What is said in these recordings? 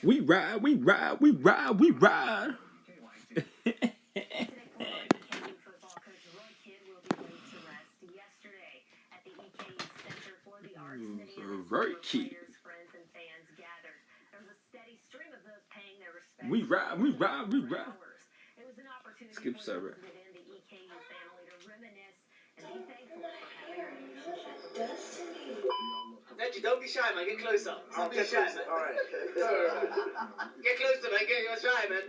We ride, we ride, we ride, we ride. Right, kid. We ride, we ride, we ride. Skip server. Reggie, don't be shy, man. Get closer. Don't be shy, man. All right. Get closer, man. You're shy, man.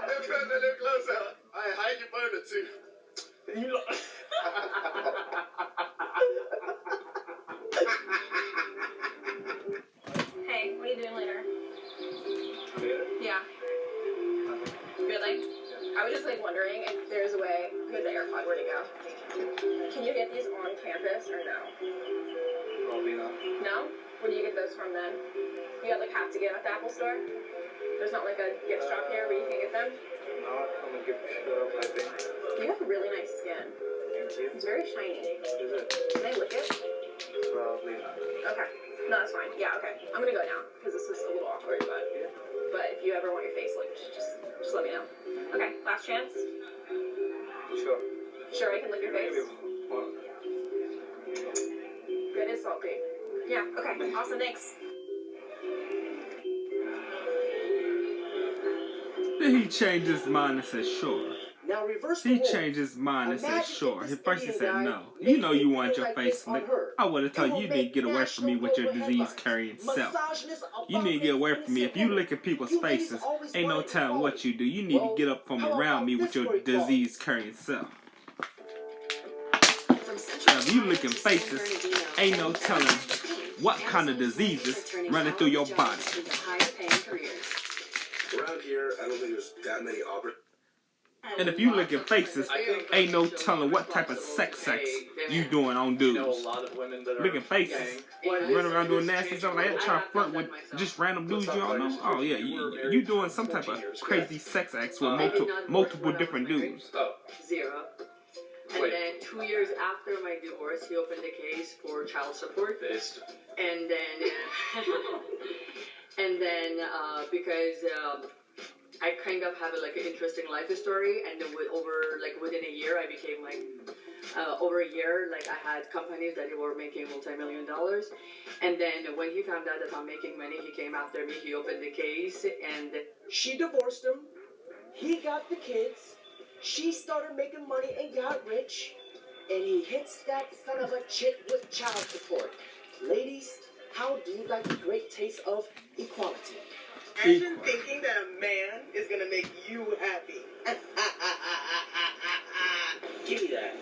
Look closer. All right, hide your boner, too. You lot. Hey, what are you doing later? Later? Yeah. Really? I was just wondering if there's a way. Good, the AirPod, where'd it go? Can you get these on campus or no? Probably not. No? Where do you get those from then? You have to get at the Apple store? There's not a gift shop here where you can get them? No, I'm a gift shop, I think. You have really nice skin. Thank you. It's very shiny. Is it? Can I lick it? Probably not. Okay. No, that's fine. Yeah, okay. I'm gonna go now, because this is a little awkward, but if you ever want your face licked, just let me know. Okay, last chance? Sure. Sure I can lick your face? Good, it's salty. Yeah, okay, awesome, thanks. Then he changed his mind and said, sure. Now reverse the He role. changed his mind and said, Imagine sure. if this At first he Indian said guy no. made You know you a want video your like face this on licked. her. I would have told It you will you need to get make away from me with your national disease headlines. carrying self. Misogynist You need to get away from me. If you licking people's You ladies faces, always ain't no wanted telling equality. what you do. You need to get up from How around about me with this your for equality? disease carrying self. Now, if you licking faces, ain't no telling what kind of diseases running through your body. Around here, I don't think there's that many opportunities. And if you licking faces, ain't no telling what type of sex you doing on dudes. Licking faces, running around doing nasty stuff like that, trying to flirt with just random dudes you don't know. Oh yeah, you doing some type of crazy sex acts with multiple different dudes. 0. And then 2 years after my divorce, he opened a case for child support. And then, because I kind of have an interesting life story, and then within a year, I became over a year, I had companies that were making multi-million dollars. And then when he found out that I'm making money, he came after me. He opened the case, and She divorced him. He got the kids. She started making money and got rich. And he hits that son of a chick with child support. Ladies, how do you like the great taste of equality? Imagine thinking that a man is going to make you happy. Give me that.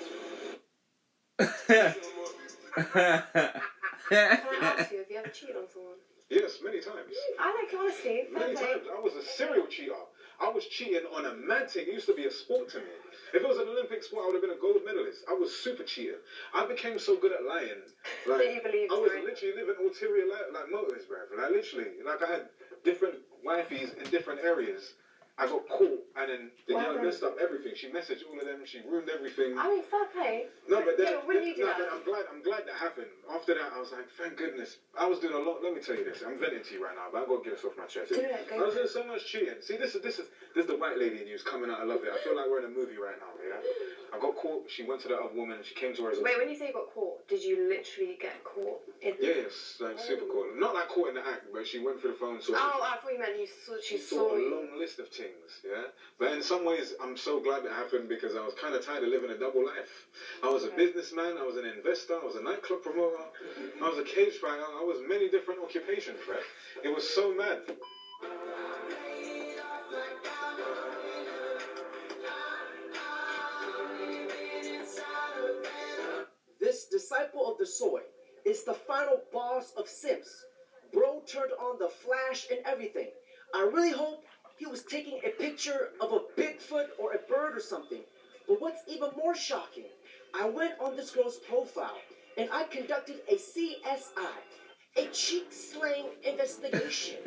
Can I ask you if you ever cheated on someone? Yes, many times. I like honesty. Many times. I was a serial cheater. I was cheating on a man thing. It used to be a sport to me. If it was an Olympic sport, I would have been a gold medalist. I was super cheating. I became so good at lying. That you believed, I was right? literally living ulterior motives, bruv. Literally. I had different wifeys in different areas. I got caught, and then the girl messed up everything. She messaged all of them. She ruined everything. I mean, fair play. No, but then, when did you do that? I'm glad that happened. After that, I was like, thank goodness. I was doing a lot. Let me tell you this. I'm venting to you right now, but I gotta get this off my chest. I was doing so much cheating. See, this is the white lady news coming out. I love it. I feel like we're in a movie right now. Yeah. I got caught. She went to that other woman. She came to her. Wait, when you say you got caught, did you literally get caught? Yes, super cool. Not caught in the act, but she went through the phone. I thought you meant she saw a you. long list of things, yeah. But in some ways, I'm so glad that happened because I was kind of tired of living a double life. I was a businessman, I was an investor, I was a nightclub promoter, I was a cage fighter, I was many different occupations, right? It was so mad. This disciple of the soy is the final boss of Sims. Bro turned on the flash and everything. I really hope he was taking a picture of a Bigfoot or a bird or something. But what's even more shocking, I went on this girl's profile and I conducted a CSI, a cheek-slaying investigation.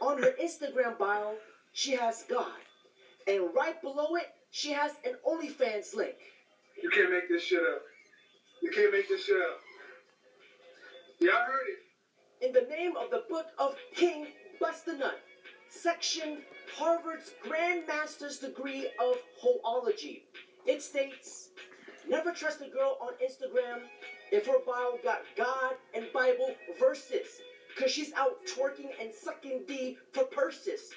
On her Instagram bio, she has God. And right below it, she has an OnlyFans link. You can't make this shit up. You can't make this shit up. Yeah, I heard it. In name of the book of King Bust a Nut. Section Harvard's Grand Master's degree of Hoology. It states, never trust a girl on Instagram if her bio got God and Bible verses, cause she's out twerking and sucking D for purses,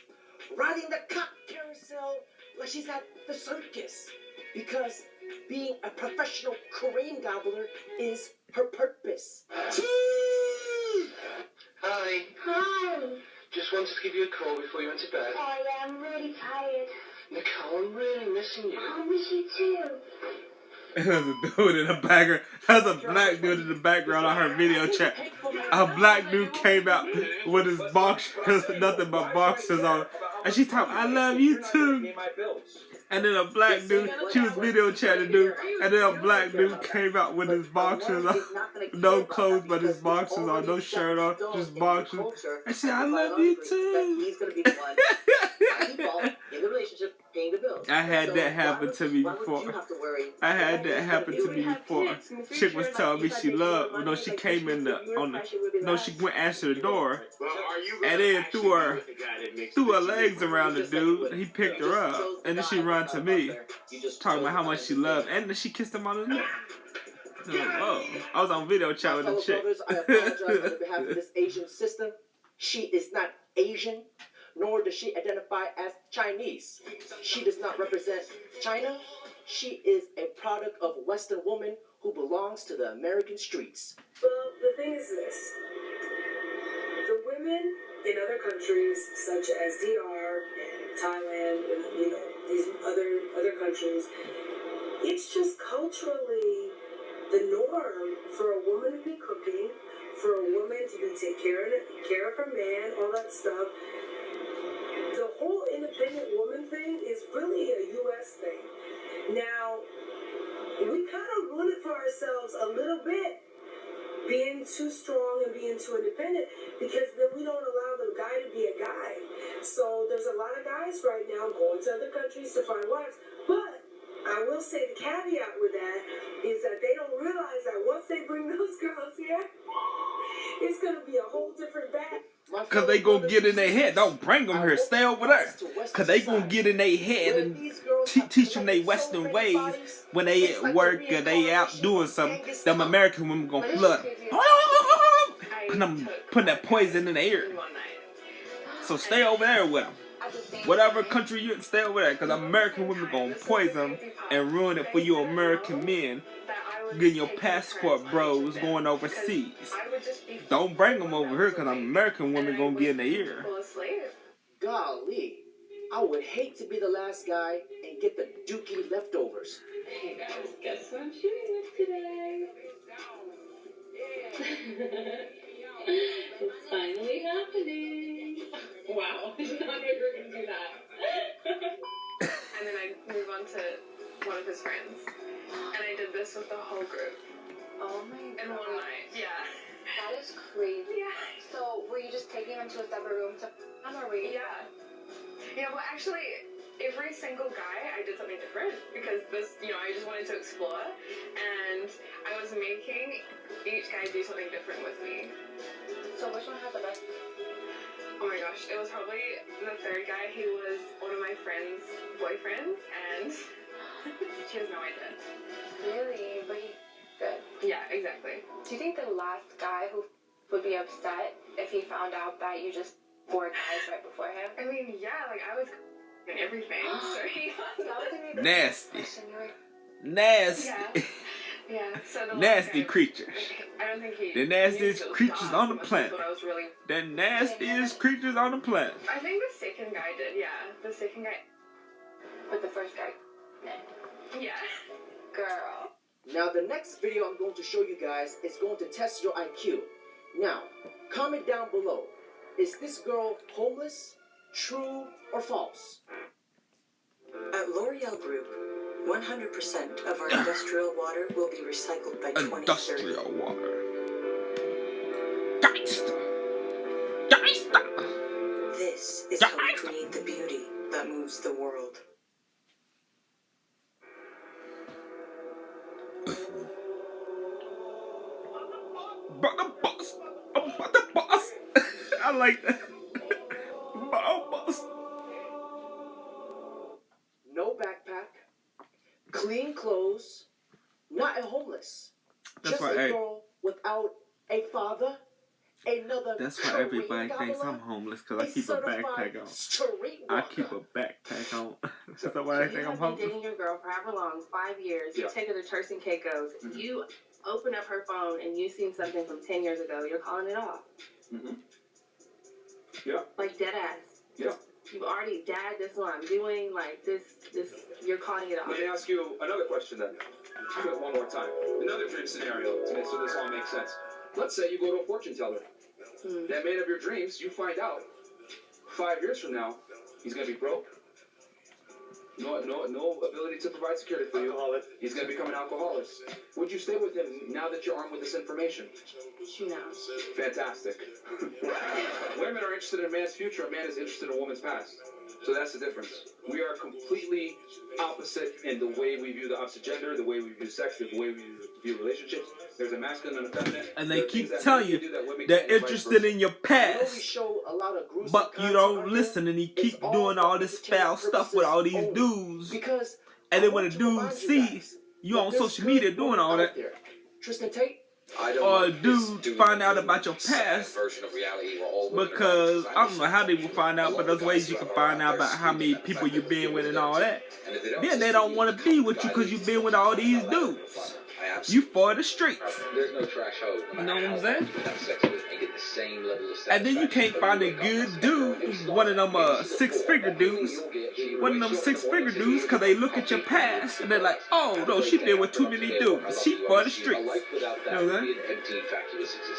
riding the cock carousel like she's at the circus, because being a professional Korean gobbler is her purpose. Hi. Hi. Just wanted to give you a call before you went to bed. Oh yeah, I'm really tired. Nicole, I'm really missing you. I miss you too. There's a dude in the background. There's a black dude in the background on her video chat. A black dude came out with his boxers, nothing but boxers on. And she talking, I love you too. And then a black dude, she was video chatting dude. And then a black dude came out with his boxers on. No clothes but his boxers on. No shirt on, just boxers. And she, I love you too. He's gonna be the one in the relationship paying the bills. I had that happen to me before. I had that happen to me before. Chick was telling me she loved, you know, she came in she went answer the door, and then threw her legs around the dude. He picked her up, and then she ran to me, talking about how much she loved, and then she kissed him on his neck. I was like, whoa. I was on video chat with the chick. I apologize on behalf of this Asian sister. She is not Asian, nor does she identify as Chinese. She does not represent China. She is a product of Western woman who belongs to the American streets. Well, the thing is this. The women in other countries, such as DR, and Thailand, and, you know, these other countries, it's just culturally the norm for a woman to be cooking, for a woman to be taking care of her man, all that stuff. The whole independent woman thing is really a U.S. thing. Now, we kind of ruin it for ourselves a little bit, being too strong and being too independent, because then we don't allow the guy to be a guy. So there's a lot of guys right now going to other countries to find wives, but I will say the caveat with that is that they don't realize that once they bring those girls here, it's going to be a whole different bag. Cause they gonna get in their head. Don't bring them here. Stay over there. Cause they gonna get in their head and teach them they Western ways when they at work or they out doing something. Them American women gonna flood. And I'm putting that poison in the air. So stay over there with them. Whatever country you stay over there. Cause American women gonna poison them and ruin it for you American men. Getting your passport bros going overseas. Don't bring them over here because American women gonna get in the ear. Golly, I would hate to be the last guy and get the dookie leftovers. Hey guys, guess what I'm shooting with today? It's finally happening. Wow, I did not know you were gonna do that. And then I move on to one of his friends. And I did this with the whole group. Oh my god. In one night, yeah. That is crazy. Yeah. So, were you just taking them to a separate room to or were you? Yeah. Yeah, well actually, every single guy I did something different because this, you know, I just wanted to explore. And I was making each guy do something different with me. So, which one had the best? Oh my gosh, it was probably the third guy. He was one of my friend's boyfriends and she has no idea. Really? But he good. Yeah, exactly. Do you think the last guy who would be upset if he found out that you just bore guys right before him? I mean, yeah, like I was and everything. So he Nasty. Nasty. Yeah. Yeah. So the nasty guy, creatures. I don't think he. The nastiest creatures on the planet. What I was really. The nastiest creatures on the planet. I think the second guy did. Yeah, the second guy. But the first guy. Yeah. Girl. Now the next video I'm going to show you guys is going to test your IQ. Now, comment down below. Is this girl homeless, true, or false? At L'Oreal Group, 100% of our industrial water will be recycled by 2030. Industrial water. Geister. Geister. This is how we create the beauty that moves the world. But the boss. I like that. Almost. No backpack, clean clothes, not a homeless. That's just why a girl without a father, another. That's why everybody thinks I'm homeless, because I keep a backpack on. I keep a backpack on. That's why they think I'm homeless. Dating your girl for however long, 5 years. You take her to Turks and Caicos. You open up her phone and you seen something from 10 years ago. You're calling it off. Yeah. Like dead ass. Yeah. You've already, Dad, this is what I'm doing. Like this, you're calling it off. Let me ask you another question then. One more time. Another dream scenario to make so this all makes sense. Let's say you go to a fortune teller. That man of your dreams, you find out 5 years from now, he's gonna be broke. No ability to provide security for you. He's gonna become an alcoholic. Would you stay with him now that you're armed with this information? No. Fantastic. Women are interested in a man's future. A man is interested in a woman's past. So that's the difference. We are completely opposite in the way we view the opposite gender, the way we view sex, the way we view relationships. There's a masculine and a feminine. And they keep telling you they're interested in your past, but you don't listen, and you keep doing all this foul stuff with all these dudes. And then when a dude sees you on social media doing all that, Tristan Tate, or a dude find out about your past, because I don't know how they will find out, but there's ways you can find out about how many people you've been with and all that. Then they don't want to be with you because you've been with all these dudes. You for the streets. There's no trash hoe. You know what I'm saying? And get the same level of And then you can't find a good dude, one of them 6-figure dudes, one of them 6-figure dudes, because they look at your past and they're like, oh no, she been with too many dudes. She for the streets. You know what I'm saying?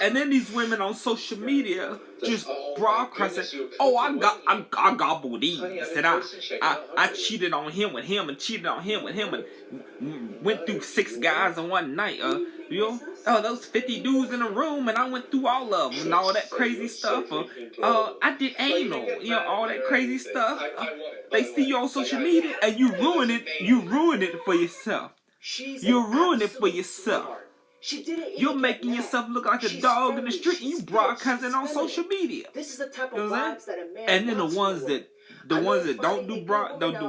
And then these women on social media just broadcasting, oh, I gobbled these, and I cheated on him with him, and cheated on him with him, and went through 6 guys in one night. You know, oh, those 50 dudes in a room, and I went through all of them, and all that crazy stuff. I did anal, you know, all that crazy stuff. They see you on social media, and you ruin it. You ruin it for yourself. You ruin it for yourself. You're making yourself look like a dog in the street, and you broadcasting on social media. This is the type of vibes that a man and then the ones that don't do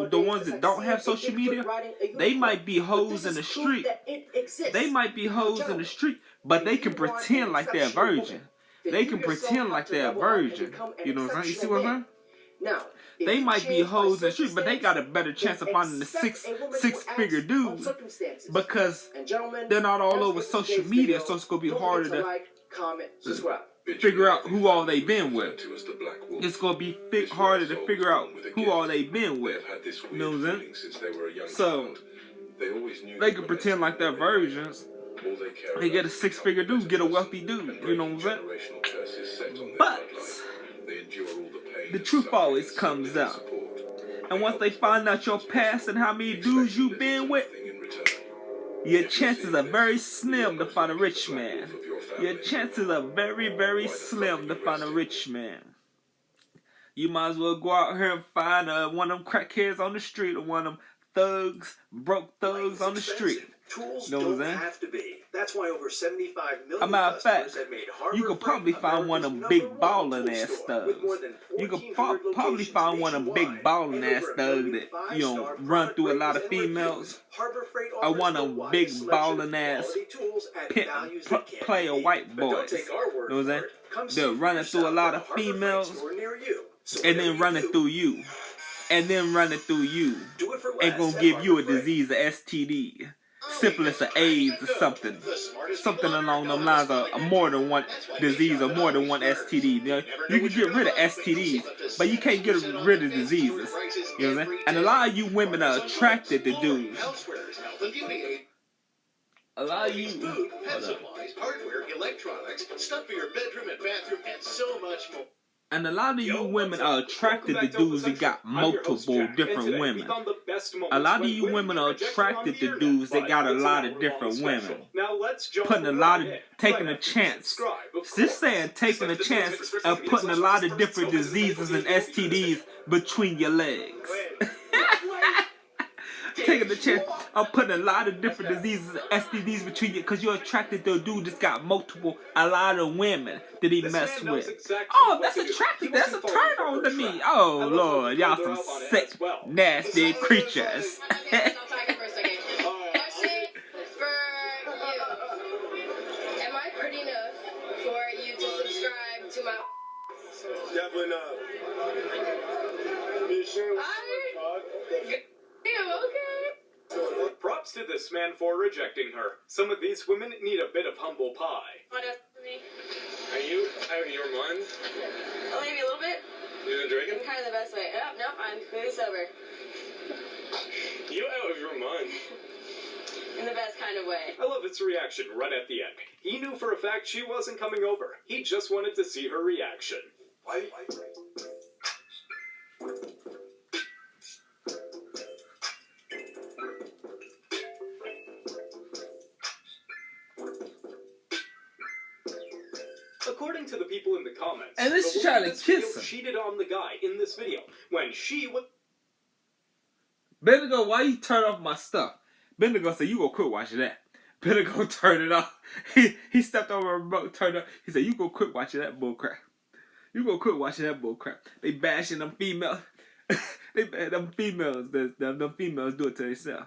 the ones that don't have social media, they might be hoes in the street. They might be hoes in the street, but they can pretend like they're a virgin. They can pretend like they're a virgin. You know what I'm saying? You see what I'm saying? Now, they might be hoes in the street, but they got a better chance of finding the six-figure dude because they're not all over social media, so it's gonna be harder to figure out who all they been with. It's gonna be harder to figure out who all they been with. You know what I'm saying? So they can pretend like they're virgins. They get a 6-figure dude, get a wealthy dude. You know what I'm saying? But the truth always comes out. And once they find out your past and how many dudes you've been with, your chances are very slim to find a rich man. Your chances are very, very slim to find a rich man. You might as well go out here and find one of them crackheads on the street, or one of them thugs, broke thugs on the street. Tools know what I'm don't saying? have to be. That's why over 75 million As a matter of fact, customers have made Harbor you could probably Freight find one of them America's big #1 ballin' tool ass store with thugs. more than You could 1,400 probably find one of them big locations ballin' ass nationwide, thugs and that, over you know, 5-star run through a lot of product ratings and females. Harbor Freight Or offers one the of them widest big selection ballin' of ass quality tools at values that can't player be white beat. But don't boys. take our word You know what I'm for saying? it. Come see They're for running through a yourself lot at of a Harbor Freight females, store near you. So and whatever then you running do, through you. And then running through you. do it for And less gonna at give you a Harbor Freight. disease, a STD. Syphilis or AIDS or something. Something along those lines, of more than one disease or more than one STD. You can get rid of STDs, but you can't get rid of diseases. You know what I'm saying? And a lot of you women are attracted to dudes. A lot of you... Food, pet supplies, hardware, electronics, stuff for your bedroom and bathroom, and so much more. And a lot of you women are attracted to dudes that got multiple different women. A lot of you women are attracted to dudes that got a lot of different women. Putting a lot of, taking a chance. Just saying, taking a chance of putting a lot of different diseases and STDs between your legs. taking the chance of putting a lot of different diseases, STDs between you, because you're attracted to a dude that's got a lot of women that he messed with. Oh, that's attractive. That's a turn on to me. Oh, Lord. Y'all some sick, nasty creatures. Am I pretty enough for you to subscribe to my... Definitely not. You sure? Damn, okay. Props to this man for rejecting her. Some of these women need a bit of humble pie. What up for me? Are you out of your mind? Oh, maybe a little bit. You been drinking? In kind of the best way. Oh, nope, I'm completely sober. You out of your mind? In the best kind of way. I love its reaction right at the end. He knew for a fact she wasn't coming over. He just wanted to see her reaction. Why? According to the people in the comments, And this the trying woman to in this kiss video him. cheated on the guy in this video when she was. Bendigo, why you turn off my stuff? Bendigo said, you gonna quit watching that. Bendigo turned it off. He stepped over a remote, turned it off. He said, you gonna quit watching that bullcrap. You gonna quit watching that bullcrap. They bashing them females. them females do it to themselves.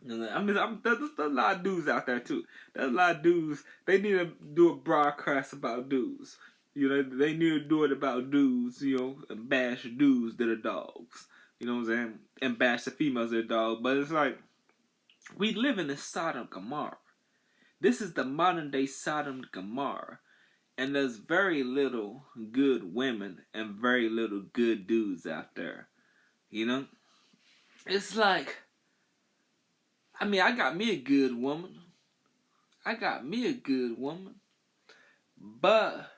I mean, there's a lot of dudes out there too. There's a lot of dudes. They need to do a broadcast about dudes. You know, they need to do it about dudes. You know, and bash dudes that are dogs. You know what I'm saying? And bash the females that are dogs. But it's like we live in Sodom and Gomorrah. This is the modern day Sodom and Gomorrah, and there's very little good women and very little good dudes out there. You know, it's like. I mean, I got me a good woman. But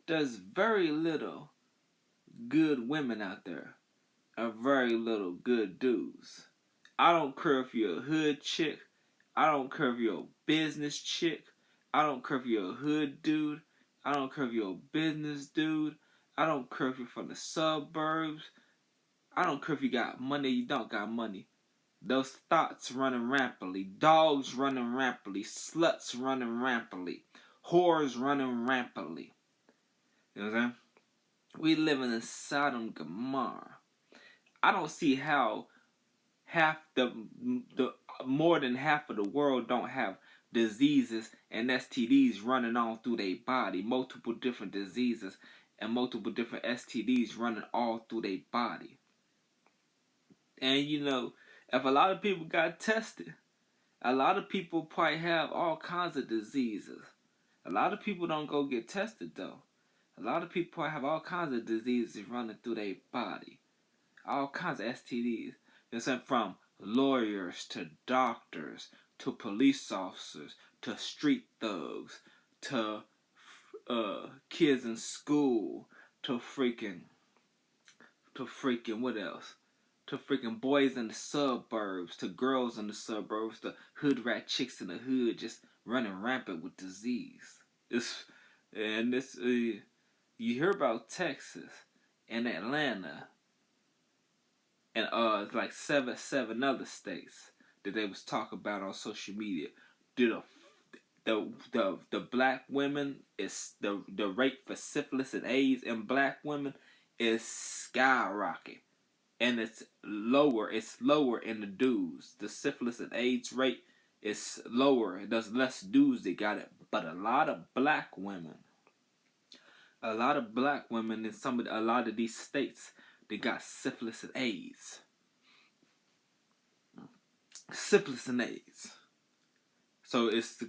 there's very little good women out there and very little good dudes. I don't care if you're a hood chick. I don't care if you're a business chick. I don't care if you're a hood dude. I don't care if you're a business dude. I don't care if you're from the suburbs. I don't care if you got money or you don't got money. Those thoughts running rampantly, dogs running rampantly, sluts running rampantly, whores running rampantly. You know what I'm saying? We live in Sodom and Gomorrah. I don't see how more than half of the world don't have diseases and STDs running all through their body, multiple different diseases and multiple different STDs running all through their body. And you know, if a lot of people got tested, a lot of people probably have all kinds of diseases. A lot of people don't go get tested though. A lot of people probably have all kinds of diseases running through their body. All kinds of STDs. It's from lawyers to doctors to police officers to street thugs to kids in school to freaking what else? To freaking boys in the suburbs, to girls in the suburbs, to hood rat chicks in the hood just running rampant with disease. You hear about Texas and Atlanta and like seven other states that they was talking about on social media. The black women is the rate for syphilis and AIDS in black women is skyrocketing. And it's lower in the dudes. The syphilis and AIDS rate is lower. There's less dudes that got it. But a lot of black women in a lot of these states, they got syphilis and AIDS. Syphilis and AIDS. So it's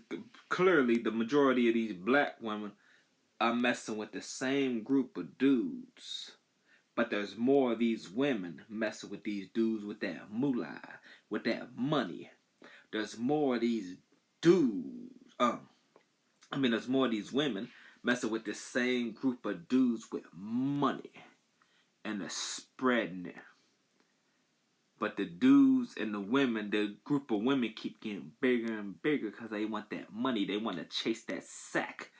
clearly the majority of these black women are messing with the same group of dudes. But there's more of these women messing with these dudes with that moolah, with that money. There's more of these dudes. There's more of these women messing with the same group of dudes with money. And they're spreading it. But the dudes and the women, the group of women keep getting bigger and bigger because they want that money. They want to chase that sack.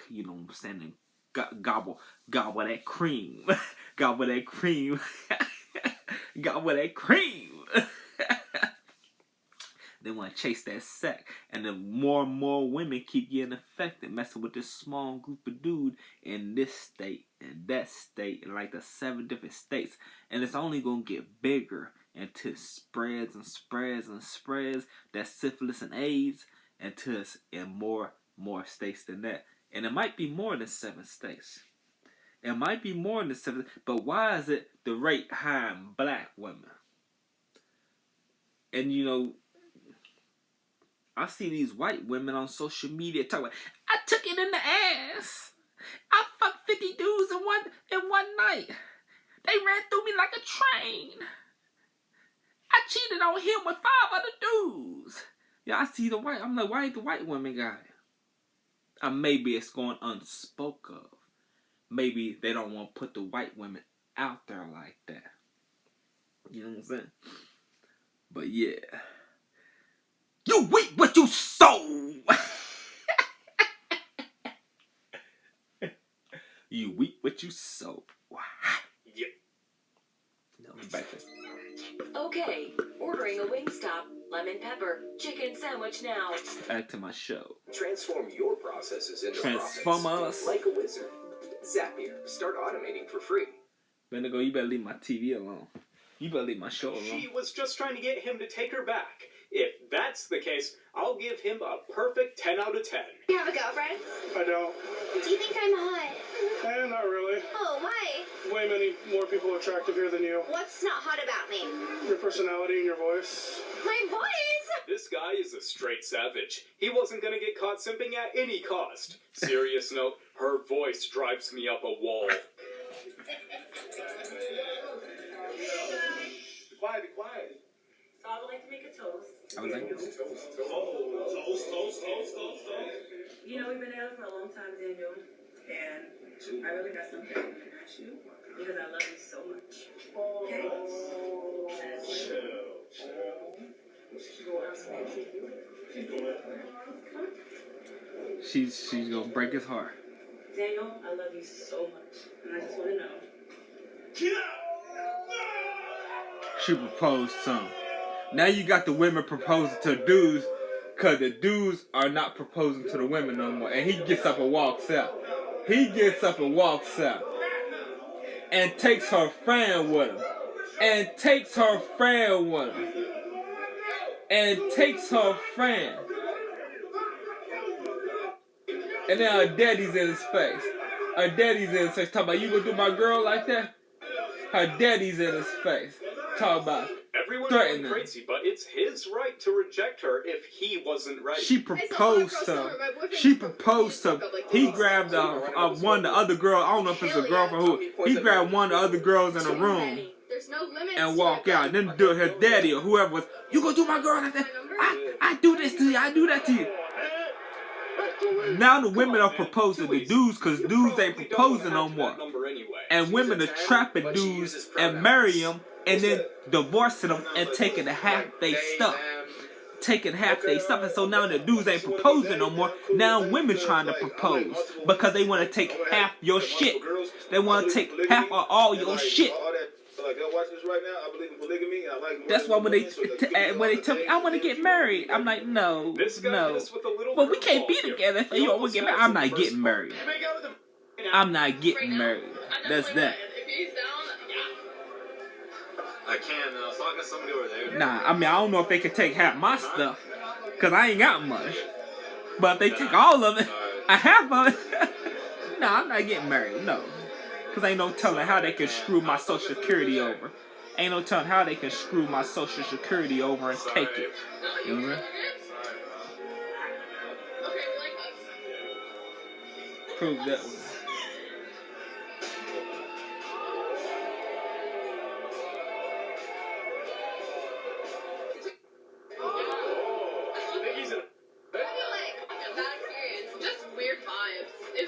You know what I'm saying? And gobble that cream. Gobble that cream. Got with that cream. They want to chase that sack. And then more and more women keep getting affected, messing with this small group of dudes in this state and that state, in like the 7 different states. And it's only going to get bigger until it spreads and spreads and spreads, that syphilis and AIDS, until it's in more states than that. And it might be more than 7 states. It might be more than 7, but why is it the rate high in black women? And you know, I see these white women on social media talking about, I took it in the ass. I fucked 50 dudes in one night. They ran through me like a train. I cheated on him with 5 other dudes. Yeah, I see the white. I'm like, why ain't the white women got it? Maybe it's going unspoke of. Maybe they don't want to put the white women out there like that. You know what I'm saying? But yeah. You reap what you sow. You reap what you sow. Yep. No, back there. Okay, ordering a Wingstop, lemon pepper, chicken sandwich now. Back to my show. Transform your processes into Transform profits. us. Like a wizard. Zapier. Start automating for free. Bendigo, you better leave my TV alone. You better leave my show alone. She was just trying to get him to take her back. If that's the case, I'll give him a perfect 10 out of 10. You have a girlfriend? I don't. Do you think I'm hot? Not really. Oh, why? Way many more people attractive here than you. What's not hot about me? Your personality and your voice. My voice? This guy is a straight savage. He wasn't gonna get caught simping at any cost. Serious note, her voice drives me up a wall. Be quiet, be quiet. So I would like to make a toast. I would like to. Toast. You know, we've been together for a long time, Daniel, and I really got something to ask you because I love you so much. Okay? She's gonna break his heart. Daniel, I love you so much, and I just want to know. She proposed to him. Now you got the women proposing to dudes, cause the dudes are not proposing to the women no more. And he gets up and walks out. He gets up and walks out. And takes her friend with him. And takes her friend with him. And takes her friend. And then her daddy's in his face. Her daddy's in his face. Talking about, you gonna do my girl like that? Her daddy's in his face. Talking about Everyone's going crazy, but it's his right to reject her if he wasn't right. She proposed to him. She proposed to him. He grabbed one of the other girls. I don't know if it's a girlfriend who. He grabbed one of the other girls in the room and walked out. Then her daddy or whoever was, you gonna do my girl like that? I do this to you. I do that to you. Now the women are proposing to dudes because dudes ain't proposing no more. And women are trapping dudes and marrying them and then divorcing them and taking half their stuff. Taking half their stuff. And so now the dudes ain't proposing no more. Now women trying to propose because they want to take half your shit. They want to take half of all your shit. That's why when they tell me I want to get married, I'm like, no. But we can't be together if you want to get married. I'm not getting married. I'm not getting married. That's that. I can, so I got somebody over there. Nah, I mean, I don't know if they can take half my stuff, because I ain't got much. But if they take all of it, a half of it, nah, I'm not getting married, no. Because ain't no telling how they can screw my Social Security over. Ain't no telling how they can screw my Social Security over and take it. You know what I'm saying? Prove that one.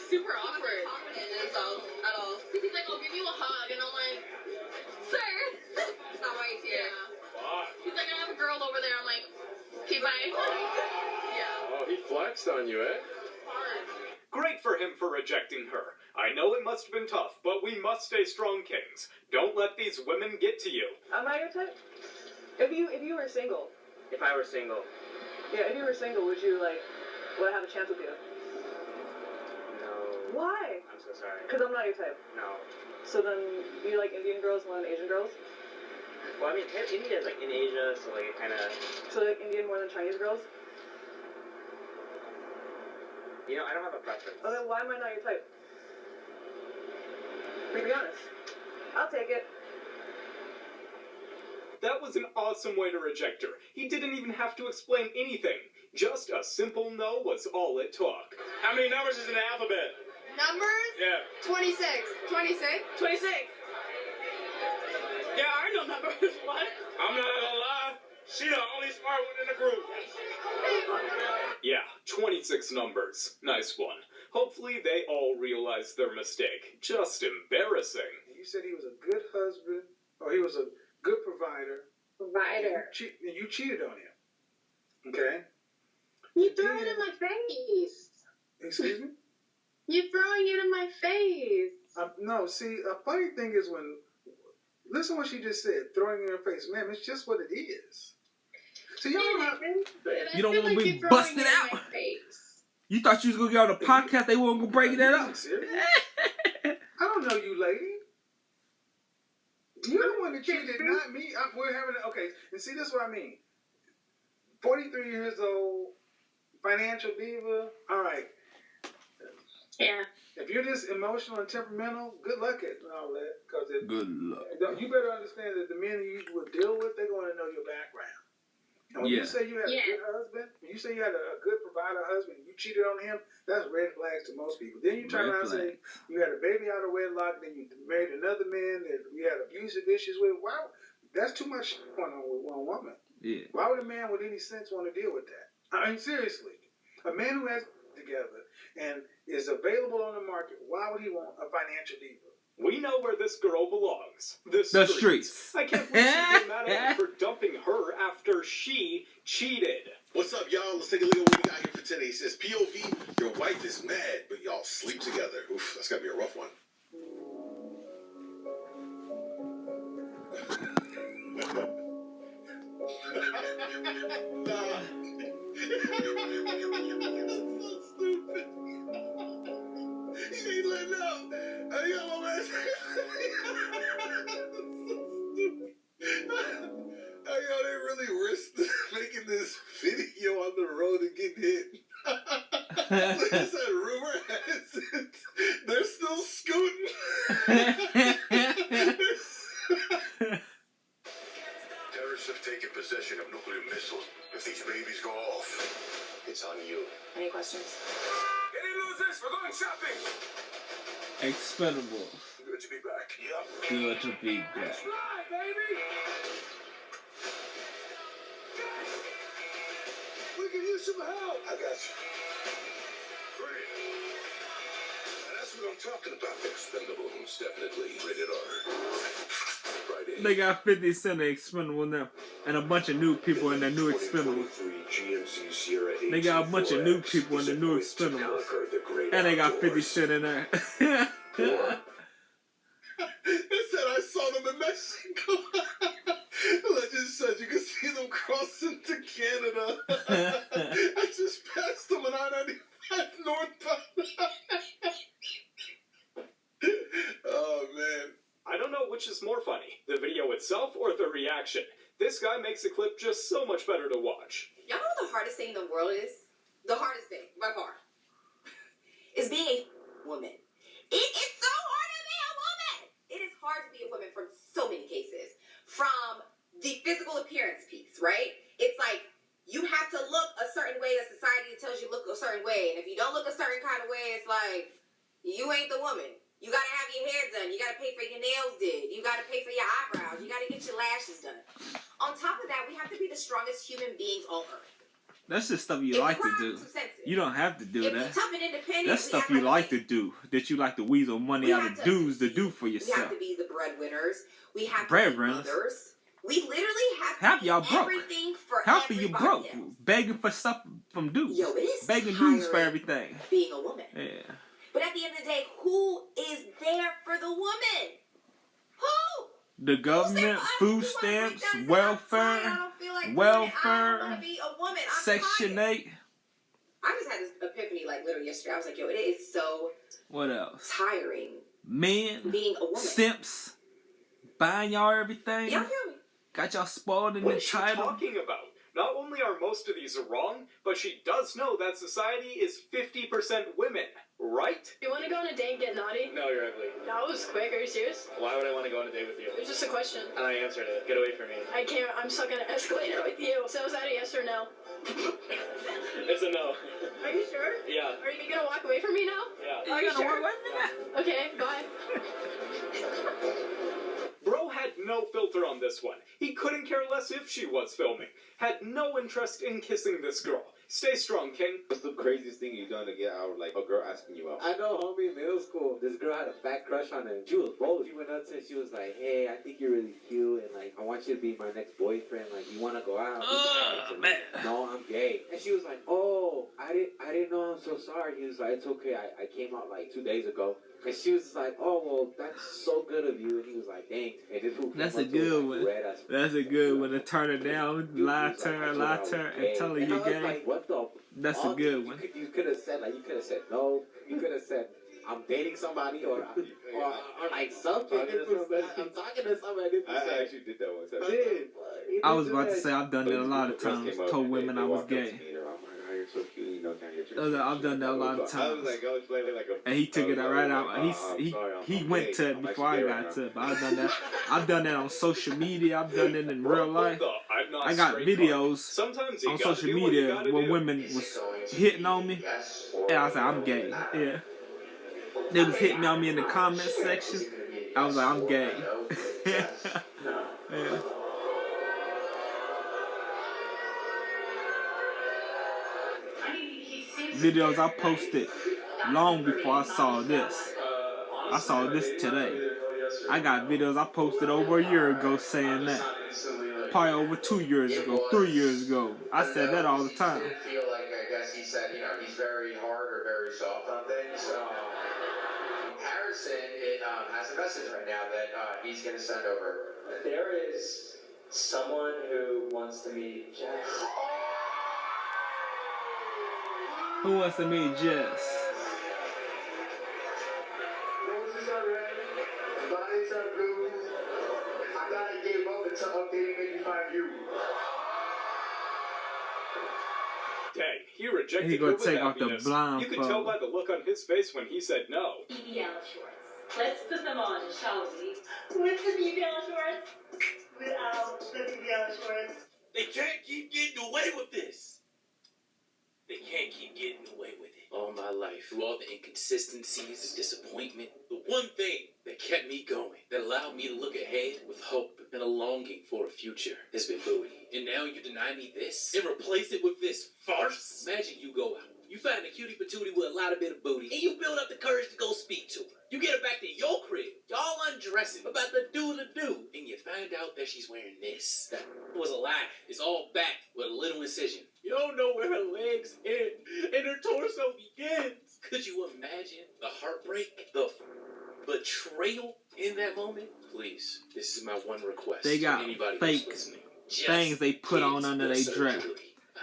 Super awkward. At all. He's like, I'll give you a hug, and I'm like, sir, it's not why he's here. He's like, I have a girl over there. I'm like, okay, bye. Yeah. Oh, he flexed on you, eh? Great for him for rejecting her. I know it must have been tough, but we must stay strong, Kings. Don't let these women get to you. Am I your type? If you were single. If I were single. Yeah, if you were single, would I have a chance with you? No. Why? I'm so sorry. Because I'm not your type. No. So then, you like Indian girls more than Asian girls? Well, I mean, India is like in Asia, so like it kind of. So like Indian more than Chinese girls? You know, I don't have a preference. Oh, then why am I not your type? To be honest, I'll take it. That was an awesome way to reject her. He didn't even have to explain anything. Just a simple no was all it took. How many numbers is in the alphabet? Numbers? Yeah. 26. 26? 26. There are no numbers. What? I'm not gonna lie. She the only smart one in the group. Yeah, 26 numbers. Nice one. Hopefully they all realize their mistake. Just embarrassing. You said he was a good husband, or he was a good provider. Provider. And you cheated on him. Okay? You throw it in my face. Excuse me? You're throwing it in my face. No, see, a funny thing is when... Listen what she just said, throwing it in her face. Man, it's just what it is. So you don't have... You don't want to be busted out. You thought you was going to get on the podcast, they weren't going to break that up. I don't know you, lady. You're the one that cheated, not me. We're having... Okay, and see, this is what I mean. 43 years old, financial diva. All right. Yeah. If you're this emotional and temperamental, good luck at all that. Good luck. You better understand that the men you will deal with, they're going to know your background. And when you say you had a good husband, when you say you had a good provider husband, and you cheated on him, that's red flags to most people. Then you turn around and say you had a baby out of wedlock, then you married another man that you had abusive issues with. Wow, that's too much going on with one woman. Yeah. Why would a man with any sense want to deal with that? I mean, seriously. A man who has together and is available on the market, why would he want a financial diva? We know where this girl belongs. The streets. I can't believe she's getting mad at me for dumping her after she cheated. What's up, y'all? Let's take a look at what we got here for today. It says, POV, your wife is mad, but y'all sleep together. Oof, that's got to be a rough one. Nah. So stupid. He ain't letting out. I got my man. Yo, they really risked making this video on the road and getting hit. Like I said, rumor has it, they're still scooting. Terrorists have taken possession of nuclear missiles. If these babies go off, it's on you. Any questions? Any losers? We're going shopping. Expendable. Good to be back. Yep. Good to be back. That's right, baby. We can use some help. I got you. Great. Now that's what I'm talking about. Expendables, definitely rated R. Friday. They got 50 Cent of Expendable now. And a bunch of new people in the new Expendables. They got a bunch of new people in the new Expendables. And they got 50 Cent in there. They said I saw them in Mexico. Legend said you can see them crossing to Canada. I just passed them on I-95 northbound. Oh, man. I don't know which is more funny, the video itself or the reaction. This guy makes the clip just so much better to watch. Y'all know what the hardest thing in the world is? The hardest thing, by far, is being a woman. It's so hard to be a woman. It is hard to be a woman from so many cases. From the physical appearance piece, right? It's like you have to look a certain way that society tells you look a certain way. And if you don't look a certain kind of way, it's like you ain't the woman. You gotta have your hair done. You gotta pay for your nails did. You gotta pay for your eyebrows. You gotta get your lashes done. On top of that, we have to be the strongest human beings on earth. That's just stuff you like to do. You don't have to do that. Tough and independent, that's stuff you like to do. That you like to weasel money out of dues to do for yourself. We have to be the breadwinners. We have to be mothers. We literally have half to y'all be broke. everything for half of you broke. Else. Begging for stuff from dudes. Yo, it is begging dudes for everything. Being a woman. Yeah. But at the end of the day, who is there for the woman? Who? The government, food stamps, welfare, Section 8. I just had this epiphany like literally yesterday. I was like, yo, it is so What else? tiring Men, being a woman. simps, buying y'all everything. Y'all feel me? Got y'all spoiled in What the is she title. talking about? Not only are most of these wrong, but she does know that society is 50% women, right? You want to go on a date and get naughty? No, you're ugly. That was quick. Are you serious? Why would I want to go on a date with you? It was just a question. And I answered it. Get away from me. I can't. I'm stuck in an escalator with you. So is that a yes or no? It's a no. Are you sure? Yeah. Are you gonna walk away from me now? Yeah. Are you sure? Okay, bye. Bro had no filter on this one. He couldn't care less if she was filming. Had no interest in kissing this girl. Stay strong, King. What's the craziest thing you've done to get out of, like, a girl asking you out? I know, homie, in middle school, this girl had a fat crush on him. She was bold. She went up to him, she was like, hey, I think you're really cute, and, like, I want you to be my next boyfriend. Like, you want to go out? Man. No, I'm gay. And she was like, oh, I didn't know, I'm so sorry. He was like, it's okay, I came out, like, 2 days ago. And she was like, oh, well, that's so good of you. And he was like, thanks. And this fool That's came a up to her, good like, one. red-ass- That's a good one. To turn her down, lie to her, and tell her And I you're was gay. like, what the That's a fuck? good one. You could have said, like, you could have said no. You could have said, I'm dating somebody, or like something. I'm talking to somebody. I actually did that one time. I was about to say I've done that a lot of times. Told women I was gay. You're so cute, you know, can't get your I've done that a lot of I was times. like, I was playing like a. And he took it right out. I'm He went to it before I got to it. But I've done that. I've done that on social media. I've done it in real life. I got videos on social media where women was hitting on me, and I was like, I'm gay. Yeah. They was hitting on me in the comment section. I was like, I'm gay. Yeah. Videos I posted long before I saw this. I saw this today. I got videos I posted over a year ago saying that. Probably over 2 years ago, 3 years ago. I said that all the time. I feel like, I guess he said, he's very hard or very soft on things. Harrison has a message right now that he's going to send over. There is someone who wants to meet Jess. Who wants to meet Jess? I gotta give up until updating 85 you. Dang, he rejected He her gonna with take off the happiness. You could tell blindfold. by the look on his face when he said no. BBL shorts. Let's put them on, shall we? With the BBL shorts? Without the BBL shorts? They can't keep getting away with this. They can't keep getting away with it. All my life, through all the inconsistencies and disappointment, the one thing that kept me going, that allowed me to look ahead with hope and a longing for a future, has been booty. And now you deny me this and replace it with this farce? Imagine you go out. You find a cutie patootie with a lot of bit of booty, and you build up the courage to go speak to her. You get her back to your crib. Y'all undressing, about to do the do, and you find out that she's wearing this. That was a lie. It's all back with a little incision. You don't know where her legs end and her torso begins. Could you imagine the heartbreak, the betrayal in that moment? Please, this is my one request. They got to anybody fake who's listening. Just things they put on kids under that their serve dress. you.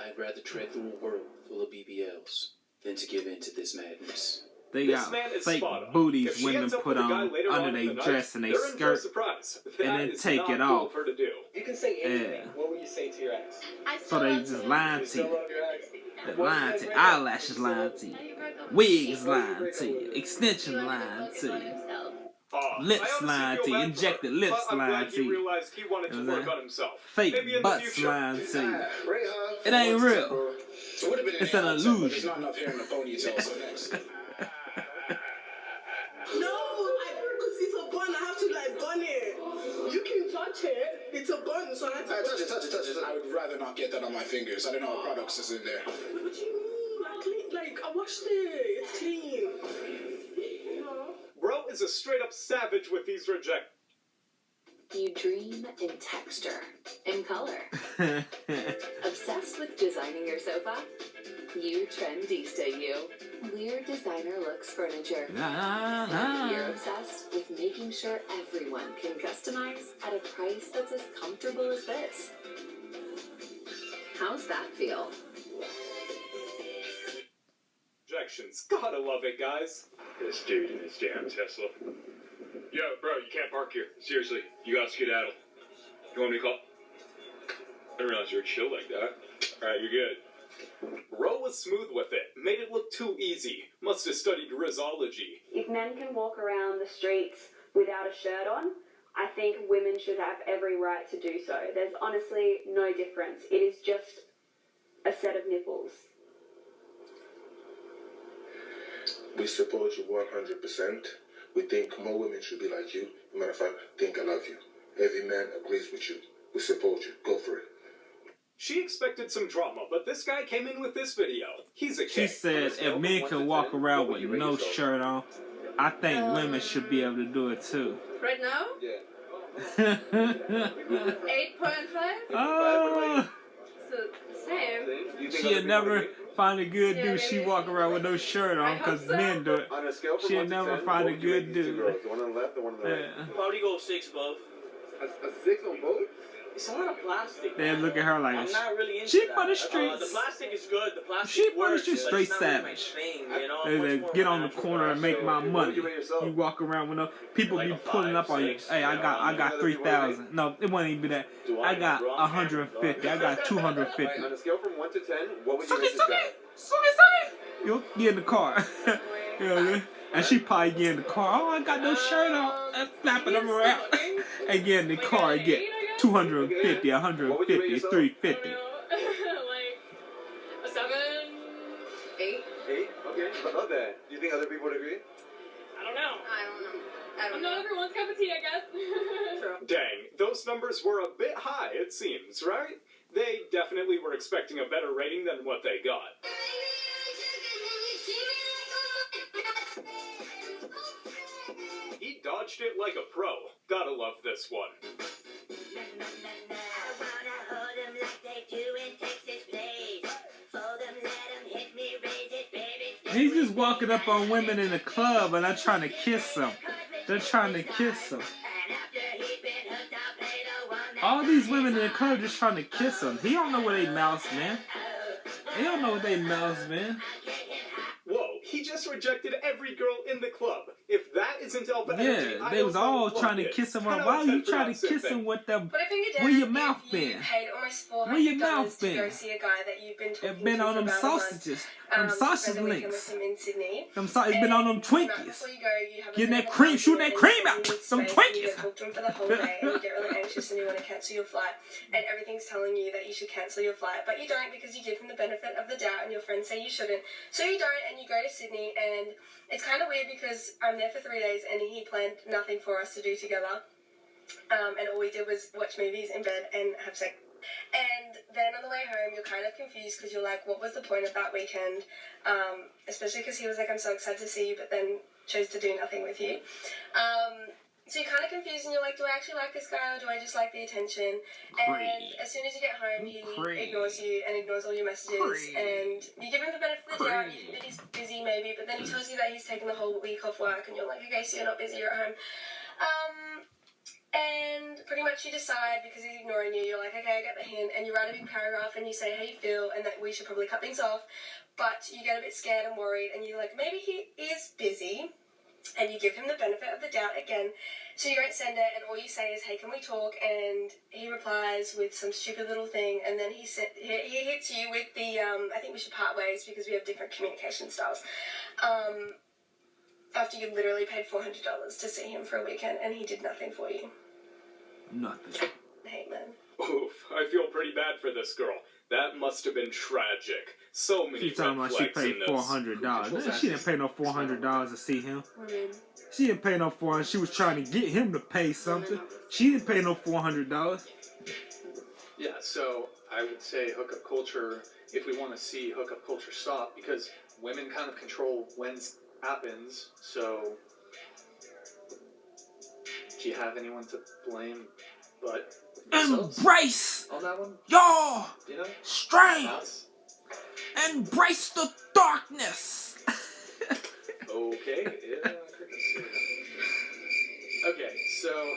I'd rather tread through a world full of BBLs than to give in to this madness. They This got man is fake spot on. If booties she women ends up put with a guy on later under on in their the night, dress and they they're in for a skirt, surprise. and That then is take not it cool off. of her to do. You can say anything. Yeah. What would you say to your ex? So they just lying to Still you. love your ex? They're lying to you. Eyelashes lying to you. Wigs lying to you. Extension lying to you. Lips lying to you. Injected lips I'm lying glad to he you. realized he wanted to You know what work I'm on himself. Fake Maybe in the butts future. lying to you. Rayhan, It ain't real. So it would have been It's an but there's not illusion. enough hair in the ponytail, so next. No, because it's a bun. I have to like bun it. You can touch it. It's a bun, so I have to. Touch it. I would rather not get that on my fingers. I don't know what products is in there. What do you mean? I clean. Like I washed it. It's clean. No. Bro is a straight up savage with these reject. You dream in texture, in color. Obsessed with designing your sofa? You Trendista, you. Weird Designer Looks Furniture. You're obsessed with making sure everyone can customize at a price that's as comfortable as this. How's that feel? Objections. Gotta love it, guys. This dude in his damn Tesla. Yo, bro, you can't park here. Seriously, you gotta skedaddle. You want me to call? I didn't realize you were chill like that. Alright, you're good. Ro was smooth with it. Made it look too easy. Must have studied Rizology. If men can walk around the streets without a shirt on, I think women should have every right to do so. There's honestly no difference. It is just a set of nipples. We support you 100%. We think more women should be like you. Matter of fact, think I love you. Every man agrees with you. We support you. Go for it. She expected some drama, but this guy came in with this video. He's a kid. She said if men can walk around with no shirt on, I think women should be able to do it too. Right now? Yeah. 8.5? Oh, So, same. she'll never find a good dude. She walk around with no shirt on because men do it. On a scale from She'll 1 to never 10, find a what would you rate good these two dude. girls? The one on the left, the one on the right. Yeah. Probably go 6 above. A 6 on both? It's a lot of plastic. They look at her like I'm not really into she that. for the The streets. plastic is good. The plastic She for the works, streets, but straight it's not really my savage. thing, you know? They Much say, more get on the natural. corner and make my money. you rate yourself? You walk around with no people Like be a pulling 5, up on you. 6, Hey, I you got know, 3,000. No, it wouldn't even be that. I got 150. I got 250. Right, on a scale from 1 to 10, what would you Suck rate it, this guy? You get in the car. You know what I mean? And she probably get in the car. Oh, I got no shirt on. And flapping them around. And get in the car and get 250, 150, 350. Like a 7, 8. 8? Okay, I love that. Do you think other people would agree? I don't know. I'm not everyone's cup of tea, I guess. Dang, those numbers were a bit high, it seems, right? They definitely were expecting a better rating than what they got. He dodged it like a pro. Gotta love this one. He's just walking up on women in the club and they're trying to kiss him. They're trying to kiss him. All these women in the club just trying to kiss him. He don't know where they mouths, man. He don't know what they mouths, man. Whoa, he just rejected every girl in the club. If that isn't alpha energy, Yeah, I they don't was know all what trying to is. kiss him 10 up. out Why of are you 10 trying to for kiss sipping. him with them? But I think Where your mouth you been? paid almost $400 Where your mouth to go been? see a guy that you've been talking It been to on for them about a month, sausages, them to sausage spend the weekend links. with him in Sydney. It's been on them Twinkies. Before you go, you have a Getting bit that of a cream, party shooting that and cream you out. need Some space and you Twinkies. get booked on for the whole day and you get really anxious and you want to cancel your flight and everything's telling you that you should cancel your flight, but you don't because you give him the benefit of the doubt and your friends say you shouldn't. So you don't and you go to Sydney and it's kind of weird because I'm there for 3 days and he planned nothing for us to do together. And all we did was watch movies in bed and have sex. And then on the way home, you're kind of confused because you're like, what was the point of that weekend? Especially because he was like, I'm so excited to see you, but then chose to do nothing with you. So you're kind of confused and you're like, do I actually like this guy or do I just like the attention? And as soon as you get home, he ignores you and ignores all your messages. And you give him the benefit of the doubt that he's busy maybe, but then he tells you that he's taking the whole week off work and you're like, okay, so you're not busy, you're at home. And pretty much you decide, because he's ignoring you, you're like, okay, I get the hint, and you write a big paragraph and you say how you feel and that we should probably cut things off, but you get a bit scared and worried and you're like, maybe he is busy, and you give him the benefit of the doubt again, so you don't send it and all you say is, hey, can we talk? And he replies with some stupid little thing, and then he hits you with the, I think we should part ways because we have different communication styles. After you literally paid $400 to see him for a weekend and he did nothing for you. Nothing. I hate men. Oof, I feel pretty bad for this girl. That must have been tragic. So many She talking red about she flags paid in this. $400. She didn't pay no $400 to see him. She didn't pay no $400. She was trying to get him to pay something. She didn't pay no $400. Yeah, so I would say hookup culture, if we want to see hookup culture stop, because women kind of control when it happens, so do you have anyone to blame but yourselves Embrace on that one? your You know? strength Embrace the darkness. Okay. Yeah. Okay. So,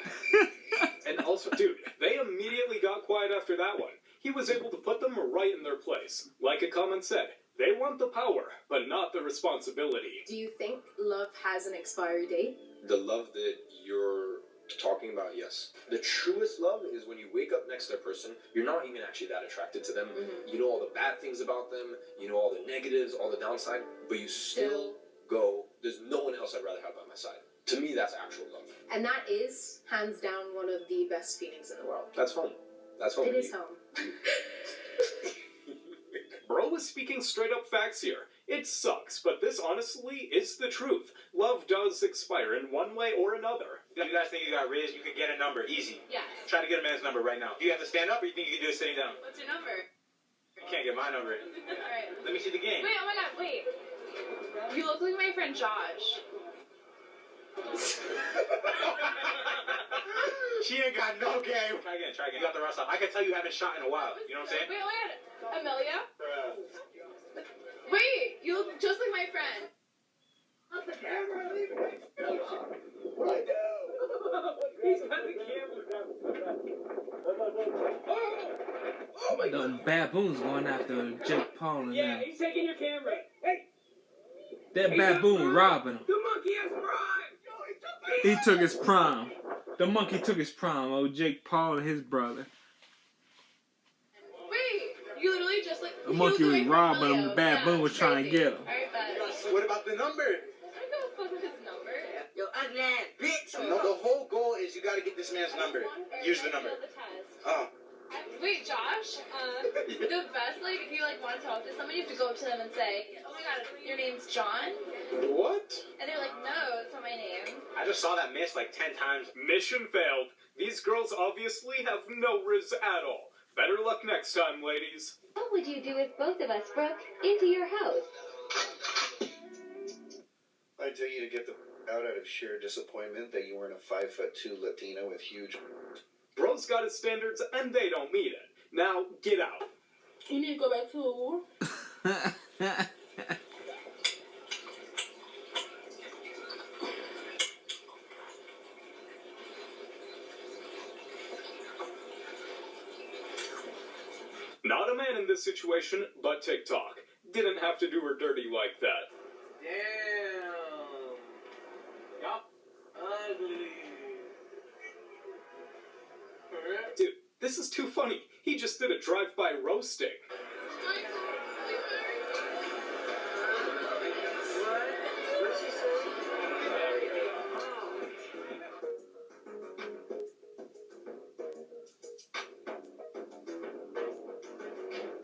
And also, dude, they immediately got quiet after that one. He was able to put them right in their place. Like a comment said, they want the power, but not the responsibility. Do you think love has an expiry date? The love that you're talking about, yes. The truest love is when you wake up next to a person, you're not even actually that attracted to them. You know all the bad things about them, you know all the negatives, all the downside, but you still go, there's no one else I'd rather have by my side. To me, that's actual love. And that is, hands down, one of the best feelings in the world. That's home. That's home. It is home. Bro was speaking straight up facts here. It sucks, but this honestly is the truth. Love does expire in one way or another. You guys think you got Riz? You can get a number, easy. Yeah. Try to get a man's number right now. Do you have to stand up or you think you can do it sitting down? What's your number? You can't get my number. Alright. Let me see the game. Wait, oh my god, wait. You look like my friend Josh. She ain't got no game. Try again, try again. You got the rust off. I can tell you haven't shot in a while. You know what I'm saying? Wait, oh my god. Amelia? Wait, you look just like my friend. What's the camera? What I do? He's got the camera. Oh my god. The baboons going after Jake Paul and Yeah, them. he's taking your camera. Hey. That baboon robbing him. The monkey has prime. He took his prime. The monkey took his prime. Oh, Jake Paul and his brother. Wait, you literally just like. The monkey was robbing him. The baboon was trying to get him. Alright, bet. What about the number? I don't know what the fuck is his number. Yo, ugly ass bitch. No, the whole goal is you gotta get this man's number. Use the number. Oh. Wait, Josh, the best, like, if you, like, want to talk to somebody, you have to go up to them and say, oh my god, your name's John? What? And they're like, no, that's not my name. I just saw that miss like 10 times. Mission failed. These girls obviously have no riz at all. Better luck next time, ladies. What would you do if both of us broke into your house? I tell you to get the out of sheer disappointment that you weren't a 5'2" Latina with huge. Bro's got his standards and they don't meet it. Now, get out. You need to go back to the war. Not a man in this situation, but TikTok. Didn't have to do her dirty like that. Damn. Yup. Ugly. Dude, this is too funny. He just did a drive-by roasting.